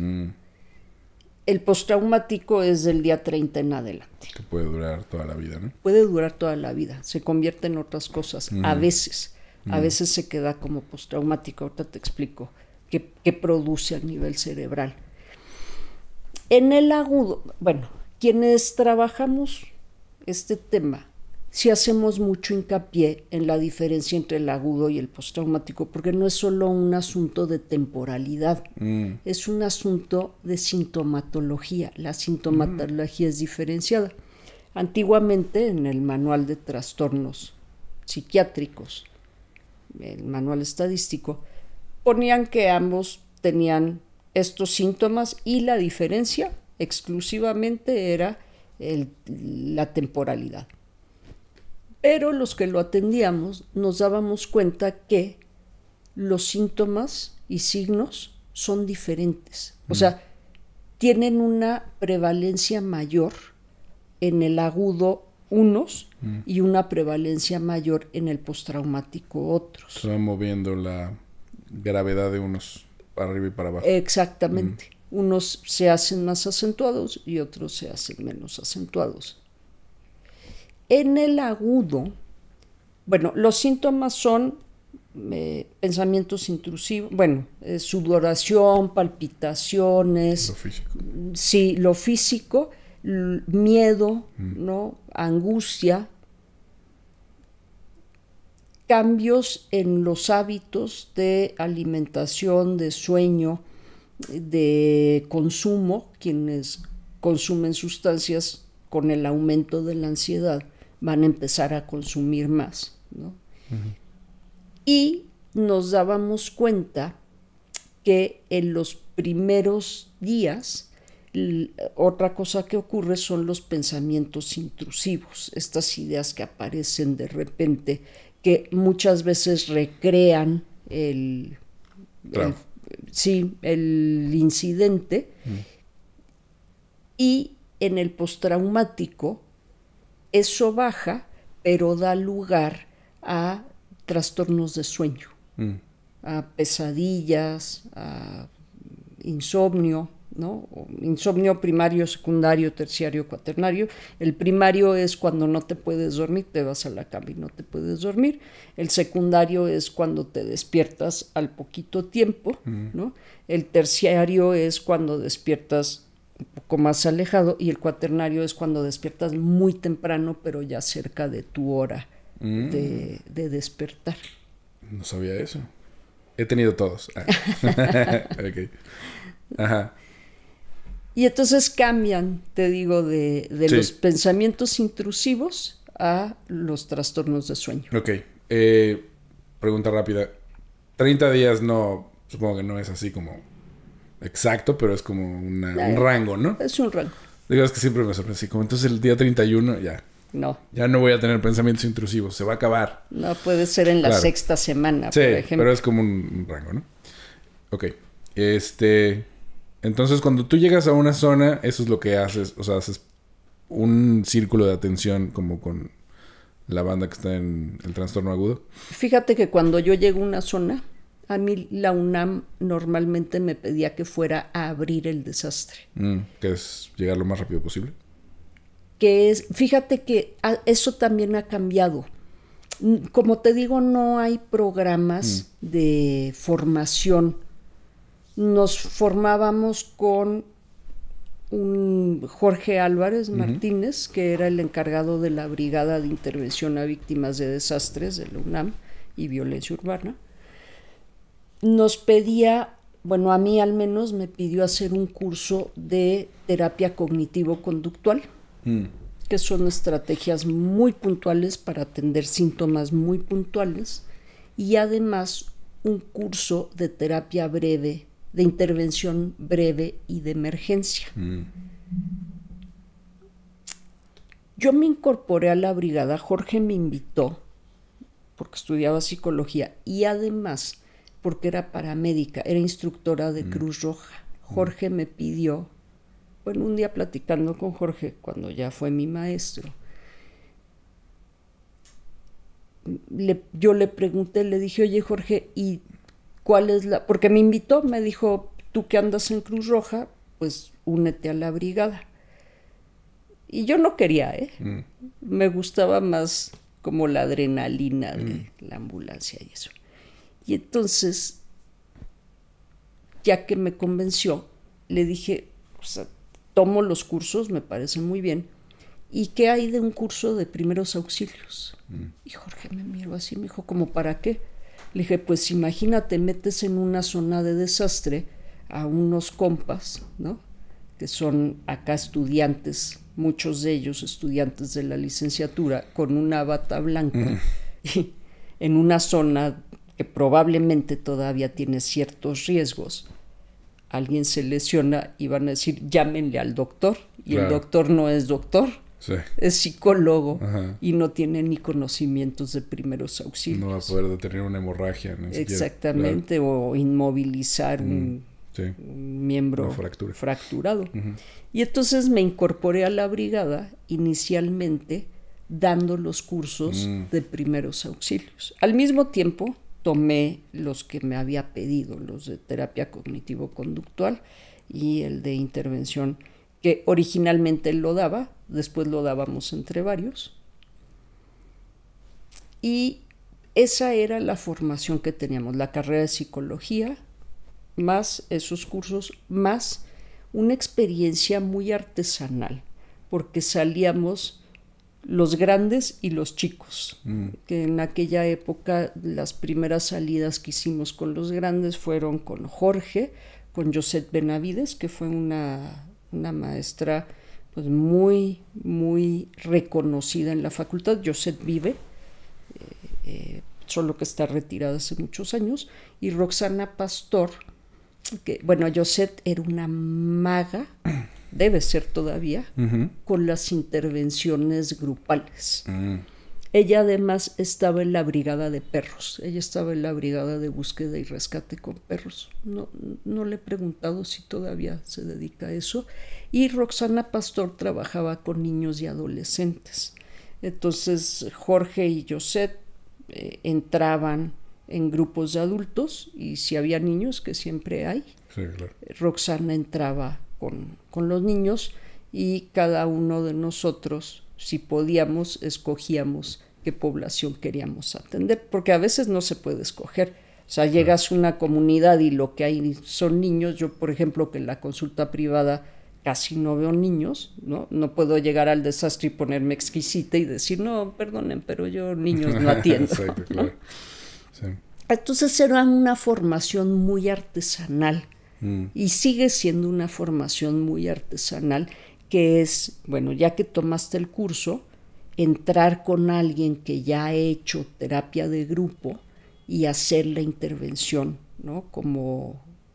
El postraumático es del día 30 en adelante. Que puede durar toda la vida, ¿no? Puede durar toda la vida, se convierte en otras cosas, a veces. A veces se queda como postraumático, ahorita te explico qué produce a nivel cerebral. En el agudo, bueno, quienes trabajamos este tema, sí hacemos mucho hincapié en la diferencia entre el agudo y el postraumático, porque no es solo un asunto de temporalidad, es un asunto de sintomatología. La sintomatología es diferenciada. Antiguamente, en el manual de trastornos psiquiátricos, el manual estadístico, ponían que ambos tenían estos síntomas y la diferencia exclusivamente era la temporalidad. Pero los que lo atendíamos nos dábamos cuenta que los síntomas y signos son diferentes. O sea, tienen una prevalencia mayor en el agudo unos y una prevalencia mayor en el postraumático otros. Se va moviendo la gravedad de unos para arriba y para abajo. Exactamente. Unos se hacen más acentuados y otros se hacen menos acentuados. En el agudo, bueno, los síntomas son pensamientos intrusivos, bueno, sudoración, palpitaciones. Lo físico. Sí, lo físico, miedo, ¿no? Angustia, cambios en los hábitos de alimentación, de sueño, de consumo. Quienes consumen sustancias con el aumento de la ansiedad van a empezar a consumir más, ¿no? Y nos dábamos cuenta que en los primeros días otra cosa que ocurre son los pensamientos intrusivos, estas ideas que aparecen de repente, que muchas veces recrean el incidente. Y en el postraumático eso baja, pero da lugar a trastornos de sueño, a pesadillas, a insomnio, ¿no? Insomnio primario, secundario, terciario, cuaternario. El primario es cuando no te puedes dormir, te vas a la cama y no te puedes dormir. El secundario es cuando te despiertas al poquito tiempo, ¿no? El terciario es cuando despiertas un poco más alejado, y el cuaternario es cuando despiertas muy temprano, pero ya cerca de tu hora de despertar. No sabía eso. He tenido todos. Okay. Ajá. Y entonces cambian, te digo, de Sí. los pensamientos intrusivos a los trastornos de sueño. Ok. Pregunta rápida. 30 días no, supongo que no es así como exacto, pero es como un rango, ¿no? Es un rango. Digo, es que siempre me sorprende así, como entonces el día 31 No, ya no voy a tener pensamientos intrusivos, se va a acabar. no puede ser en la Claro. sexta semana, Sí, por ejemplo. pero es como un rango, ¿no? Ok. Entonces cuando tú llegas a una zona, eso es lo que haces, o sea, haces un círculo de atención como con la banda que está en el trastorno agudo. Fíjate que cuando yo llego a una zona, a mí la UNAM normalmente me pedía que fuera a abrir el desastre. Que es llegar lo más rápido posible. Fíjate que eso también ha cambiado. Como te digo, no hay programas de formación. Nos formábamos con un Jorge Álvarez Martínez, que era el encargado de la Brigada de Intervención a Víctimas de Desastres de la UNAM y Violencia Urbana. Nos pedía, bueno, a mí al menos me pidió hacer un curso de terapia cognitivo-conductual, que son estrategias muy puntuales para atender síntomas muy puntuales, y además un curso de terapia breve, de intervención breve y de emergencia. Yo me incorporé a la brigada, Jorge me invitó, porque estudiaba psicología, y además porque era paramédica, era instructora de Cruz Roja. Jorge me pidió, bueno, un día platicando con Jorge, cuando ya fue mi maestro, yo le pregunté, le dije, oye Jorge, ¿y cuál es la...? Porque me invitó, me dijo, tú que andas en Cruz Roja, pues únete a la brigada. Y yo no quería, me gustaba más como la adrenalina de la ambulancia y eso. Y entonces, ya que me convenció, le dije, o sea, tomo los cursos, me parece muy bien. ¿Y qué hay de un curso de primeros auxilios? Y Jorge me miró así, me dijo, ¿cómo para qué? Le dije, pues imagínate, metes en una zona de desastre a unos compas, ¿no? Que son acá estudiantes, muchos de ellos estudiantes de la licenciatura, con una bata blanca, y en una zona que probablemente todavía tiene ciertos riesgos. Alguien se lesiona y van a decir, llámenle al doctor, y claro, el doctor no es doctor, sí, es psicólogo. Ajá. Y no tiene ni conocimientos de primeros auxilios. No va a poder detener una hemorragia. Ni exactamente, siquiera, claro, o inmovilizar un miembro fracturado. Y entonces me incorporé a la brigada inicialmente dando los cursos de primeros auxilios. Al mismo tiempo tomé los que me había pedido, los de terapia cognitivo-conductual y el de intervención, que originalmente él lo daba, después lo dábamos entre varios. Y esa era la formación que teníamos, la carrera de psicología, más esos cursos, más una experiencia muy artesanal, porque salíamos los grandes y los chicos, que en aquella época las primeras salidas que hicimos con los grandes fueron con Jorge, con Josette Benavides, que fue una maestra pues muy, muy reconocida en la facultad. Josette vive, solo que está retirada hace muchos años, y Roxana Pastor, que bueno, Josette era una maga, debe ser todavía, con las intervenciones grupales. Ella además estaba en la brigada de perros, ella estaba en la brigada de búsqueda y rescate con perros. No le he preguntado si todavía se dedica a eso. Y Roxana Pastor trabajaba con niños y adolescentes. Entonces Jorge y Josette entraban en grupos de adultos, y si había niños, que siempre hay, sí, claro, Roxana entraba con los niños, y cada uno de nosotros, si podíamos, escogíamos qué población queríamos atender, porque a veces no se puede escoger. O sea, llegas a una comunidad y lo que hay son niños. Yo, por ejemplo, que en la consulta privada casi no veo niños, ¿no? No puedo llegar al desastre y ponerme exquisita y decir, no, perdonen, pero yo niños no atiendo. Exacto, claro. Sí. Entonces era una formación muy artesanal. Y sigue siendo una formación muy artesanal, que es, bueno, ya que tomaste el curso, entrar con alguien que ya ha hecho terapia de grupo y hacer la intervención, ¿no?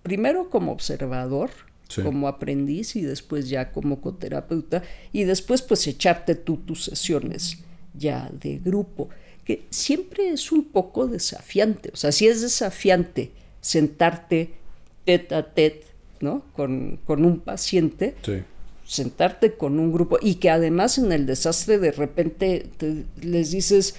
Primero como observador, sí, como aprendiz, y después ya como coterapeuta, y después pues echarte tus sesiones ya de grupo, que siempre es un poco desafiante. O sea, sí es desafiante sentarte tete a tete, ¿no? Con un paciente, sí, sentarte con un grupo, y que además en el desastre de repente les dices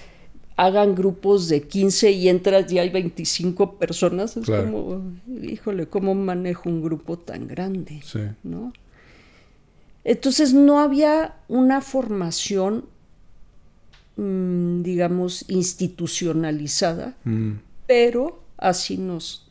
hagan grupos de 15 y entras y hay 25 personas. Es claro, como, híjole, ¿cómo manejo un grupo tan grande? Sí. ¿No? Entonces no había una formación, digamos, institucionalizada, pero así nos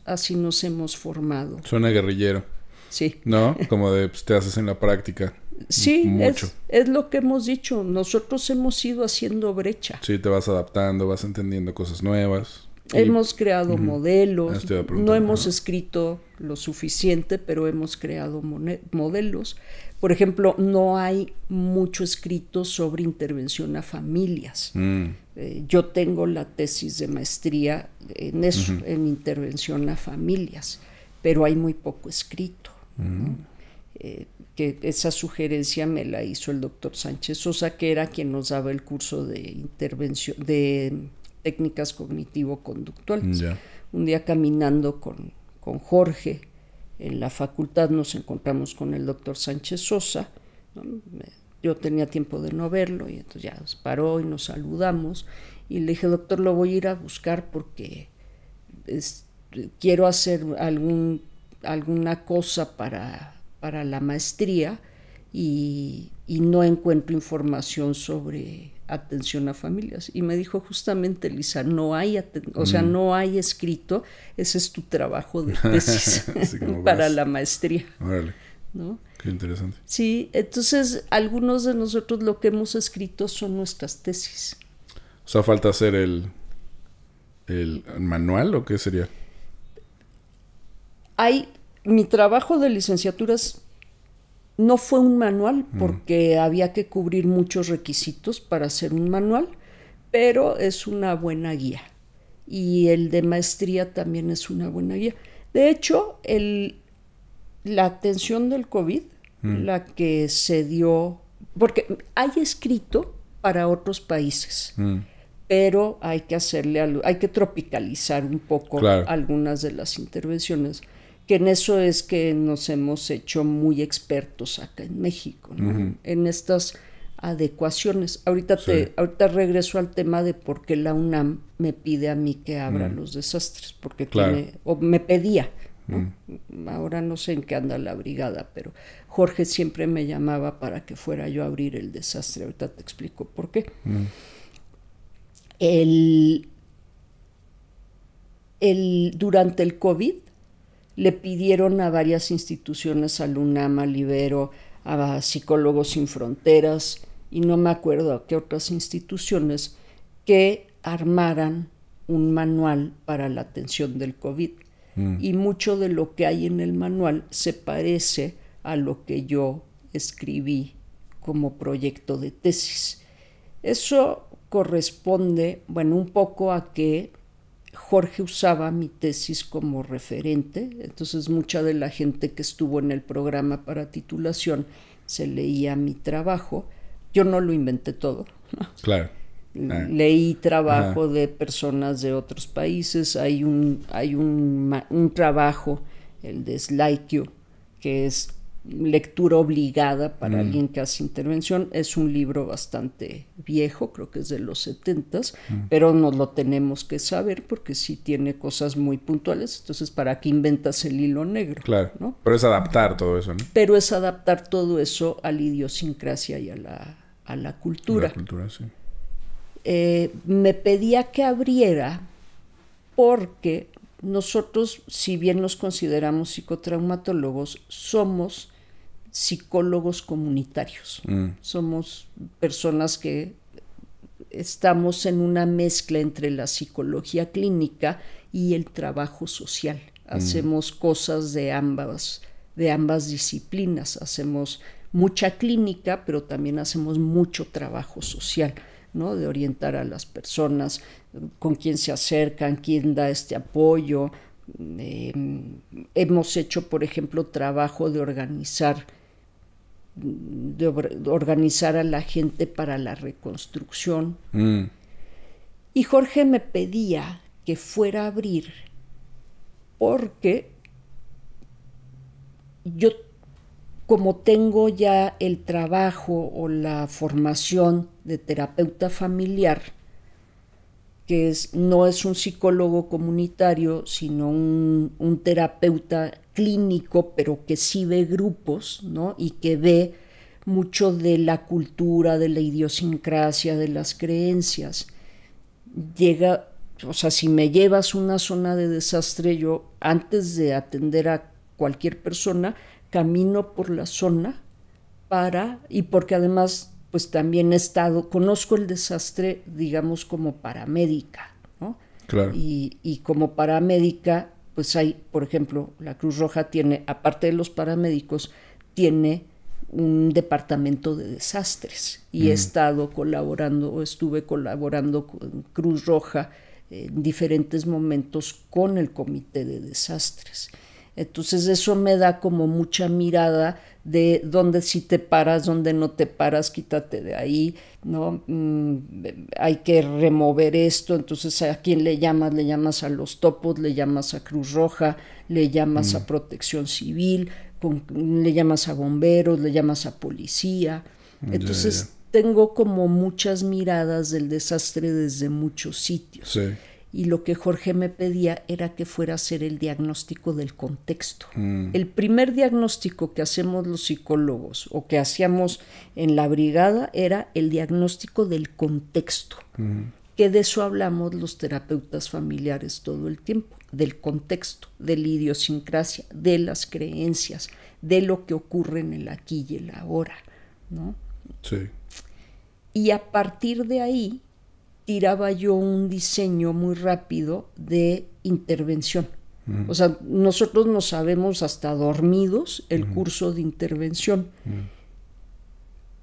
hemos formado. Suena guerrillero. Sí. ¿No? Como de pues, te haces en la práctica. Sí, mucho. Es lo que hemos dicho. Nosotros hemos ido haciendo brecha. Sí, te vas adaptando, vas entendiendo cosas nuevas. Hemos creado modelos. No hemos escrito lo suficiente, pero hemos creado modelos. Por ejemplo, no hay mucho escrito sobre intervención a familias. Yo tengo la tesis de maestría en eso, en intervención a familias, pero hay muy poco escrito, ¿no? Que esa sugerencia me la hizo el doctor Sánchez Sosa, que era quien nos daba el curso de intervención de técnicas cognitivo-conductuales. Un día caminando con Jorge en la facultad nos encontramos con el doctor Sánchez Sosa, ¿no? Yo tenía tiempo de no verlo y entonces ya paró y nos saludamos y le dije, doctor, lo voy a ir a buscar porque quiero hacer alguna cosa para la maestría y no encuentro información sobre atención a familias. Y me dijo justamente, Lisa, no hay no hay escrito, ese es tu trabajo de tesis para la maestría. Órale. ¿No? Qué interesante. Sí, entonces algunos de nosotros lo que hemos escrito son nuestras tesis. O sea, falta hacer el manual, ¿o qué sería? Mi trabajo de licenciaturas no fue un manual porque había que cubrir muchos requisitos para hacer un manual, pero es una buena guía. Y el de maestría también es una buena guía. De hecho, la atención del COVID, la que se dio, porque hay escrito para otros países, pero hay que tropicalizar un poco algunas de las intervenciones, que en eso es que nos hemos hecho muy expertos acá en México, ¿no? En estas adecuaciones. Ahorita regreso al tema de por qué la UNAM me pide a mí que abra los desastres, porque me pedía, ¿no? Ahora no sé en qué anda la brigada, pero Jorge siempre me llamaba para que fuera yo a abrir el desastre. Ahorita te explico por qué. Durante el COVID le pidieron a varias instituciones, al UNAM, al Ibero, a Psicólogos Sin Fronteras, y no me acuerdo a qué otras instituciones, que armaran un manual para la atención del COVID. Y mucho de lo que hay en el manual se parece a lo que yo escribí como proyecto de tesis. Eso corresponde, bueno, un poco a que Jorge usaba mi tesis como referente, entonces mucha de la gente que estuvo en el programa para titulación se leía mi trabajo. Yo no lo inventé todo, ¿no? Claro. Leí trabajo de personas de otros países. Hay un trabajo, el de Slaikio, que es lectura obligada para alguien que hace intervención. Es un libro bastante viejo, creo que es de los 70s, pero nos lo tenemos que saber porque sí tiene cosas muy puntuales. Entonces, ¿para qué inventas el hilo negro? Claro, ¿no? Pero es adaptar todo eso, ¿no? Pero es adaptar todo eso a la idiosincrasia y a la cultura. La cultura, sí. Me pedía que abriera porque nosotros, si bien nos consideramos psicotraumatólogos, somos psicólogos comunitarios. Somos personas que estamos en una mezcla entre la psicología clínica y el trabajo social. hacemos cosas de ambas disciplinas, hacemos mucha clínica, pero también hacemos mucho trabajo social, ¿no? De orientar a las personas, con quién se acercan, quién da este apoyo. Hemos hecho, por ejemplo, trabajo de organizar a la gente para la reconstrucción. Y Jorge me pedía que fuera a abrir porque yo, como tengo ya el trabajo o la formación de terapeuta familiar, que no es un psicólogo comunitario, sino un terapeuta clínico, pero que sí ve grupos, ¿no? Y que ve mucho de la cultura, de la idiosincrasia, de las creencias. O sea, si me llevas a una zona de desastre, yo antes de atender a cualquier persona, camino por la zona y porque además pues también conozco el desastre, digamos, como paramédica, ¿no? Claro. Y como paramédica, pues hay, por ejemplo, la Cruz Roja tiene, aparte de los paramédicos, tiene un departamento de desastres y estuve colaborando con Cruz Roja en diferentes momentos con el comité de desastres. Entonces eso me da como mucha mirada de dónde sí te paras, dónde no te paras, quítate de ahí, ¿no? Hay que remover esto. Entonces, ¿a quién le llamas? Le llamas a los topos, le llamas a Cruz Roja, le llamas a Protección Civil, le llamas a bomberos, le llamas a policía. Entonces tengo como muchas miradas del desastre desde muchos sitios. Sí. Y lo que Jorge me pedía era que fuera a hacer el diagnóstico del contexto. El primer diagnóstico que hacemos los psicólogos o que hacíamos en la brigada era el diagnóstico del contexto, que de eso hablamos los terapeutas familiares todo el tiempo, del contexto, de la idiosincrasia, de las creencias, de lo que ocurre en el aquí y el ahora, ¿no? Sí. Y a partir de ahí tiraba yo un diseño muy rápido de intervención. O sea, nosotros no sabemos hasta dormidos el curso de intervención,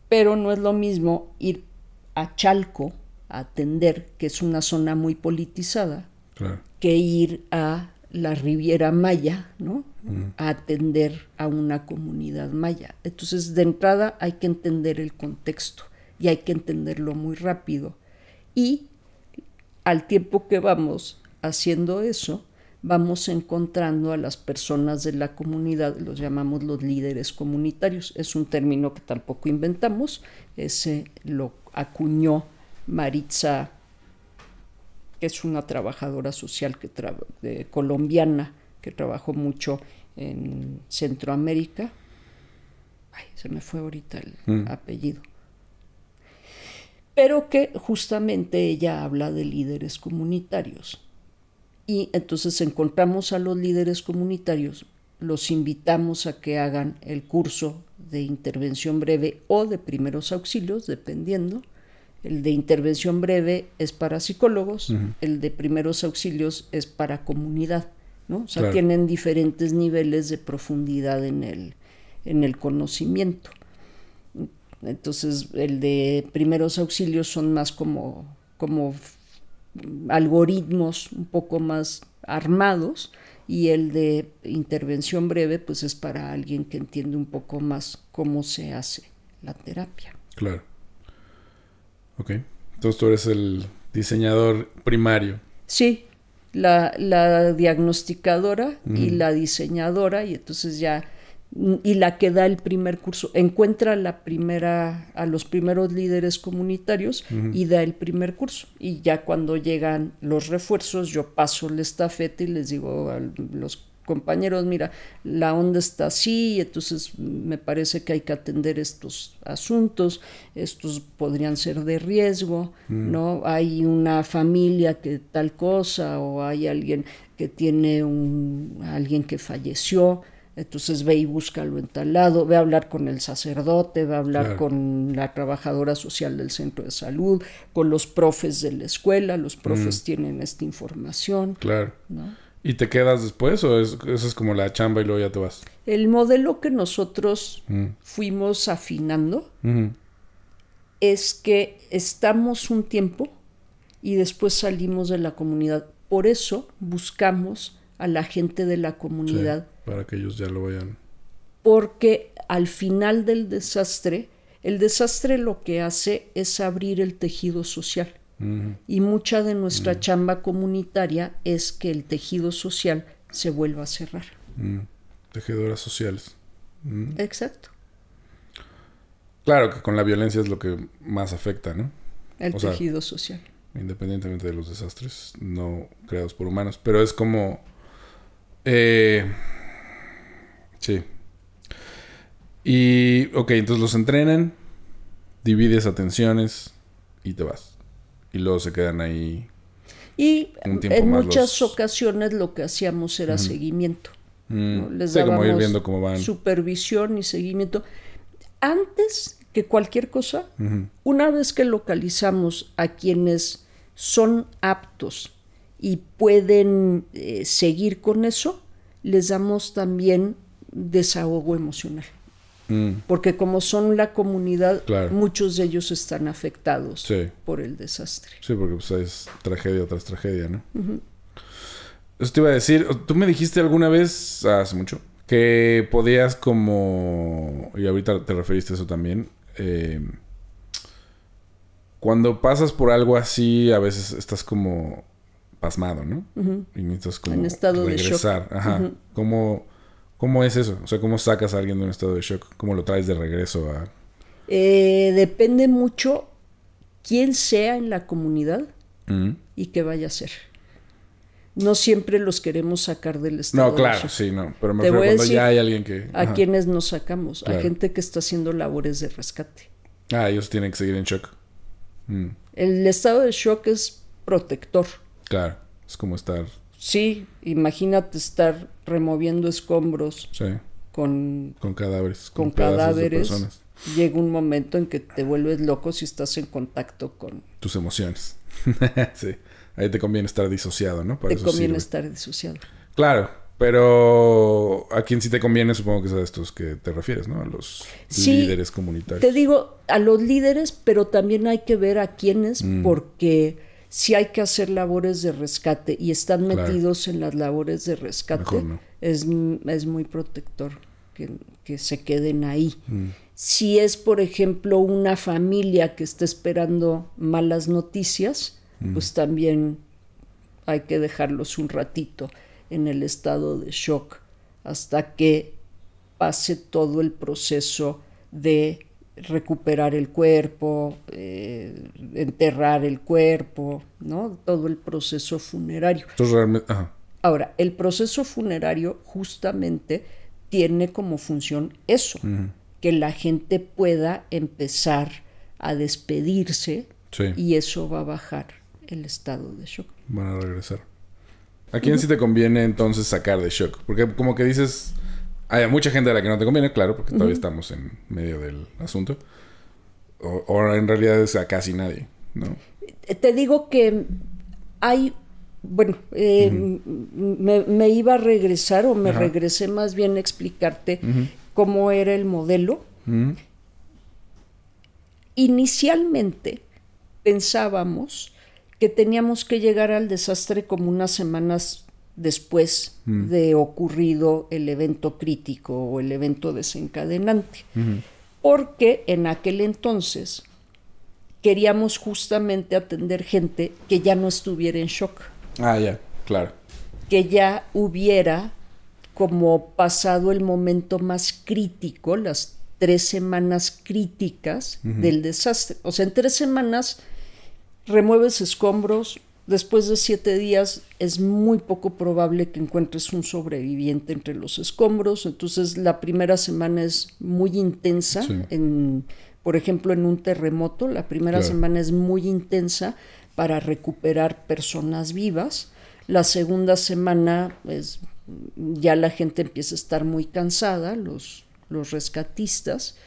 pero no es lo mismo ir a Chalco a atender, que es una zona muy politizada, claro, que ir a la Riviera Maya, ¿no? A atender a una comunidad maya. Entonces, de entrada hay que entender el contexto y hay que entenderlo muy rápido. Y al tiempo que vamos haciendo eso, vamos encontrando a las personas de la comunidad, los llamamos los líderes comunitarios. Es un término que tampoco inventamos, ese lo acuñó Maritza, que es una trabajadora social colombiana que trabajó mucho en Centroamérica. Ay, se me fue ahorita el apellido. Pero que justamente ella habla de líderes comunitarios. Y entonces encontramos a los líderes comunitarios, los invitamos a que hagan el curso de intervención breve o de primeros auxilios, dependiendo. El de intervención breve es para psicólogos, el de primeros auxilios es para comunidad, ¿no? O sea, claro, tienen diferentes niveles de profundidad en el conocimiento. Entonces, el de primeros auxilios son más como algoritmos un poco más armados, y el de intervención breve pues es para alguien que entiende un poco más cómo se hace la terapia. Claro. Ok. Entonces tú eres el diseñador primario. Sí, la diagnosticadora y la diseñadora, y entonces y la que da el primer curso, encuentra a los primeros líderes comunitarios y da el primer curso. Y ya cuando llegan los refuerzos, yo paso la estafeta y les digo a los compañeros, mira, la onda está así, entonces me parece que hay que atender estos asuntos, estos podrían ser de riesgo, ¿no? Hay una familia que tal cosa, o hay alguien que tiene alguien que falleció. Entonces ve y búscalo en tal lado, ve a hablar con el sacerdote, ve a hablar, claro, con la trabajadora social del centro de salud, con los profes de la escuela, los profes tienen esta información. Claro. ¿No? ¿Y te quedas después o eso es como la chamba y luego ya te vas? El modelo que nosotros fuimos afinando es que estamos un tiempo y después salimos de la comunidad. Por eso buscamos a la gente de la comunidad. Sí, para que ellos ya lo vayan. Porque al final del desastre, el desastre lo que hace es abrir el tejido social. Y mucha de nuestra chamba comunitaria es que el tejido social se vuelva a cerrar. Tejedoras sociales. Exacto. Claro que con la violencia es lo que más afecta, ¿no? El tejido social. Independientemente de los desastres no creados por humanos. Pero es como... sí. Y, ok, entonces los entrenan, divides atenciones y te vas. Y luego se quedan ahí y un tiempo en más. Muchas ocasiones lo que hacíamos era seguimiento, ¿no? Les sí, dábamos como ir viendo cómo van. Supervisión y seguimiento. Antes que cualquier cosa, una vez que localizamos a quienes son aptos y pueden seguir con eso, les damos también desahogo emocional. Porque como son la comunidad, claro, muchos de ellos están afectados por el desastre. Sí, porque pues es tragedia tras tragedia, ¿no? Eso te iba a decir, tú me dijiste alguna vez, hace mucho, que podías como, y ahorita te referiste a eso también, cuando pasas por algo así, a veces estás como pasmado, ¿no? Y necesitas como en estado regresar. De shock. Ajá. ¿Cómo es eso? O sea, ¿cómo sacas a alguien de un estado de shock? ¿Cómo lo traes de regreso a...? Depende mucho quién sea en la comunidad y qué vaya a hacer. No siempre los queremos sacar del estado de shock. No, claro, sí, no. Pero me refiero cuando ya hay alguien que... A quienes nos sacamos. Claro. A gente que está haciendo labores de rescate. Ellos tienen que seguir en shock. El estado de shock es protector. Claro, es como estar... Sí, imagínate estar removiendo escombros con cadáveres. Con cadáveres. De personas. Llega un momento en que te vuelves loco si estás en contacto con... tus emociones. Sí, ahí te conviene estar disociado, ¿no? Para te conviene estar disociado. Claro, pero a quien sí te conviene supongo que es a estos que te refieres, ¿no? A los líderes comunitarios. Te digo, a los líderes, pero también hay que ver a quiénes, porque... Si hay que hacer labores de rescate y están metidos en las labores de rescate, no. es muy protector que se queden ahí. Si es, por ejemplo, una familia que está esperando malas noticias, pues también hay que dejarlos un ratito en el estado de shock hasta que pase todo el proceso de recuperar el cuerpo, enterrar el cuerpo, ¿no? Todo el proceso funerario. Entonces, realmente, Ahora, el proceso funerario justamente tiene como función eso, que la gente pueda empezar a despedirse y eso va a bajar el estado de shock. Van a regresar. ¿A quién sí te conviene entonces sacar de shock? Porque como que dices... Hay mucha gente a la que no te conviene, claro, porque todavía estamos en medio del asunto. O en realidad es a casi nadie, ¿no? Te digo que hay... Bueno, me iba a regresar, o me regresé más bien a explicarte cómo era el modelo. Inicialmente pensábamos que teníamos que llegar al desastre como unas semanas después de ocurrido el evento crítico o el evento desencadenante. Porque en aquel entonces queríamos justamente atender gente que ya no estuviera en shock. Ya, claro. Que ya hubiera como pasado el momento más crítico, las 3 semanas críticas del desastre. O sea, en 3 semanas remueves escombros. Después de 7 días es muy poco probable que encuentres un sobreviviente entre los escombros. Entonces la primera semana es muy intensa. Por ejemplo, en un terremoto, la primera semana es muy intensa para recuperar personas vivas. La segunda semana ya la gente empieza a estar muy cansada, los rescatistas,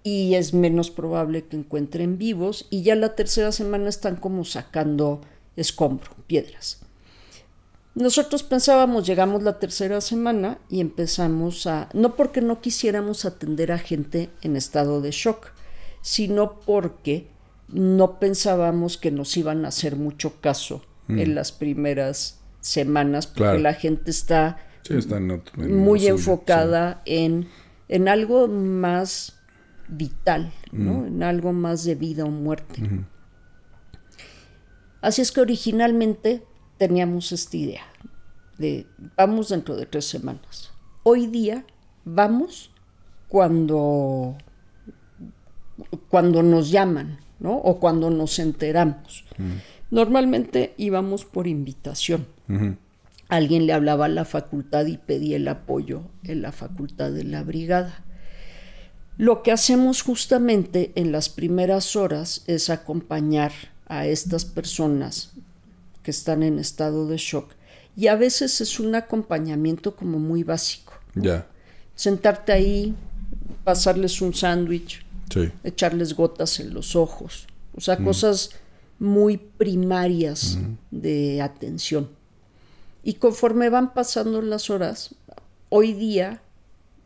y es menos probable que encuentren vivos. Y ya la tercera semana están como sacando escombro, piedras. Nosotros pensábamos, llegamos la tercera semana y empezamos a, no porque no quisiéramos atender a gente en estado de shock, sino porque no pensábamos que nos iban a hacer mucho caso en las primeras semanas, porque Claro. la gente está en muy lo suyo, enfocada en algo más vital, ¿no? En algo más de vida o muerte. Así es que originalmente teníamos esta idea de vamos dentro de 3 semanas. Hoy día vamos cuando nos llaman, ¿no? O cuando nos enteramos. Normalmente íbamos por invitación. Alguien le hablaba a la facultad y pedía el apoyo en la facultad de la brigada. Lo que hacemos justamente en las primeras horas es acompañar a estas personas que están en estado de shock, y a veces es un acompañamiento como muy básico, ¿no? Ya. Sentarte ahí, pasarles un sándwich, Sí. echarles gotas en los ojos, o sea, cosas muy primarias de atención. Y conforme van pasando las horas, hoy día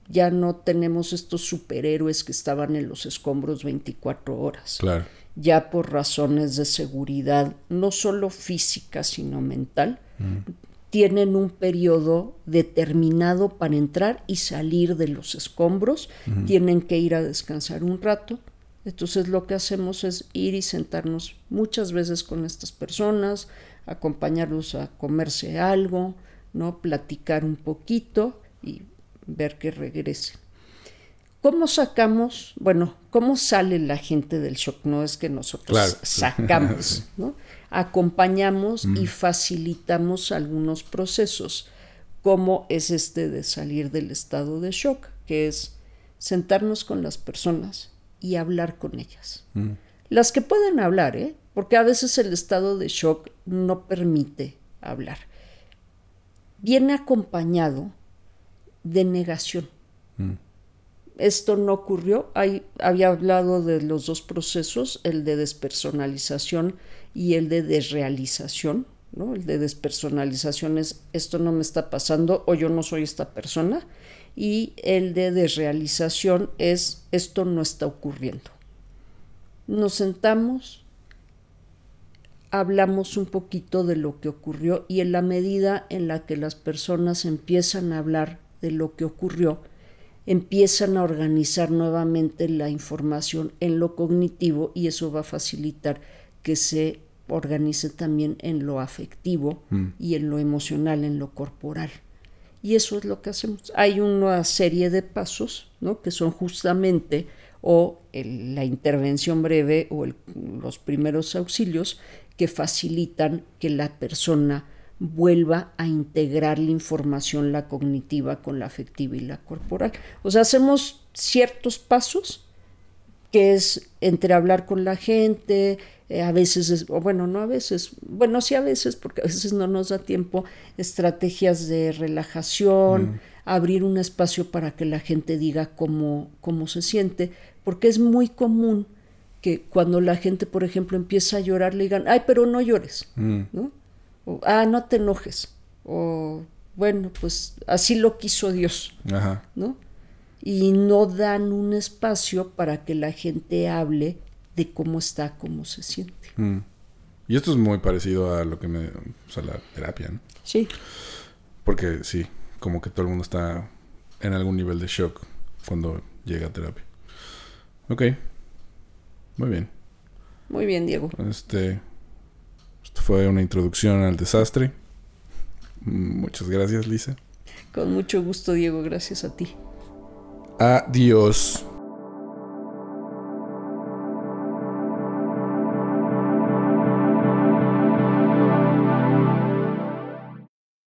ya no tenemos estos superhéroes que estaban en los escombros 24 horas. Claro. Ya por razones de seguridad, no solo física, sino mental, tienen un periodo determinado para entrar y salir de los escombros, tienen que ir a descansar un rato. Entonces lo que hacemos es ir y sentarnos muchas veces con estas personas, acompañarlos a comerse algo, ¿no? Platicar un poquito y ver que regresen. ¿Cómo sacamos? Bueno, ¿cómo sale la gente del shock? No es que nosotros sacamos, ¿no? Acompañamos y facilitamos algunos procesos, como es este de salir del estado de shock, que es sentarnos con las personas y hablar con ellas. Las que pueden hablar, porque a veces el estado de shock no permite hablar. Viene acompañado de negación. Esto no ocurrió. Había hablado de los dos procesos, el de despersonalización y el de desrealización, ¿no? El de despersonalización es esto no me está pasando o yo no soy esta persona, y el de desrealización es esto no está ocurriendo. Nos sentamos, hablamos un poquito de lo que ocurrió, y en la medida en la que las personas empiezan a hablar de lo que ocurrió, empiezan a organizar nuevamente la información en lo cognitivo, y eso va a facilitar que se organice también en lo afectivo y en lo emocional, en lo corporal. Y eso es lo que hacemos. Hay una serie de pasos, ¿no? Que son justamente la intervención breve o los primeros auxilios que facilitan que la persona vuelva a integrar la información, la cognitiva con la afectiva y la corporal. O sea, hacemos ciertos pasos que es entre hablar con la gente, a veces, no a veces, bueno, sí a veces, porque a veces no nos da tiempo, estrategias de relajación, abrir un espacio para que la gente diga cómo se siente, porque es muy común que cuando la gente, por ejemplo, empieza a llorar, le digan, ay, pero no llores, ¿no? O, no te enojes, o bueno, pues así lo quiso Dios, ¿no? Y no dan un espacio para que la gente hable de cómo está, cómo se siente. Y esto es muy parecido a lo que la terapia, ¿no? Sí. Porque sí, como que todo el mundo está en algún nivel de shock cuando llega a terapia. Ok. Muy bien. Muy bien, Diego. Esto fue una introducción al desastre. Muchas gracias, Lisa. Con mucho gusto, Diego. Gracias a ti. Adiós.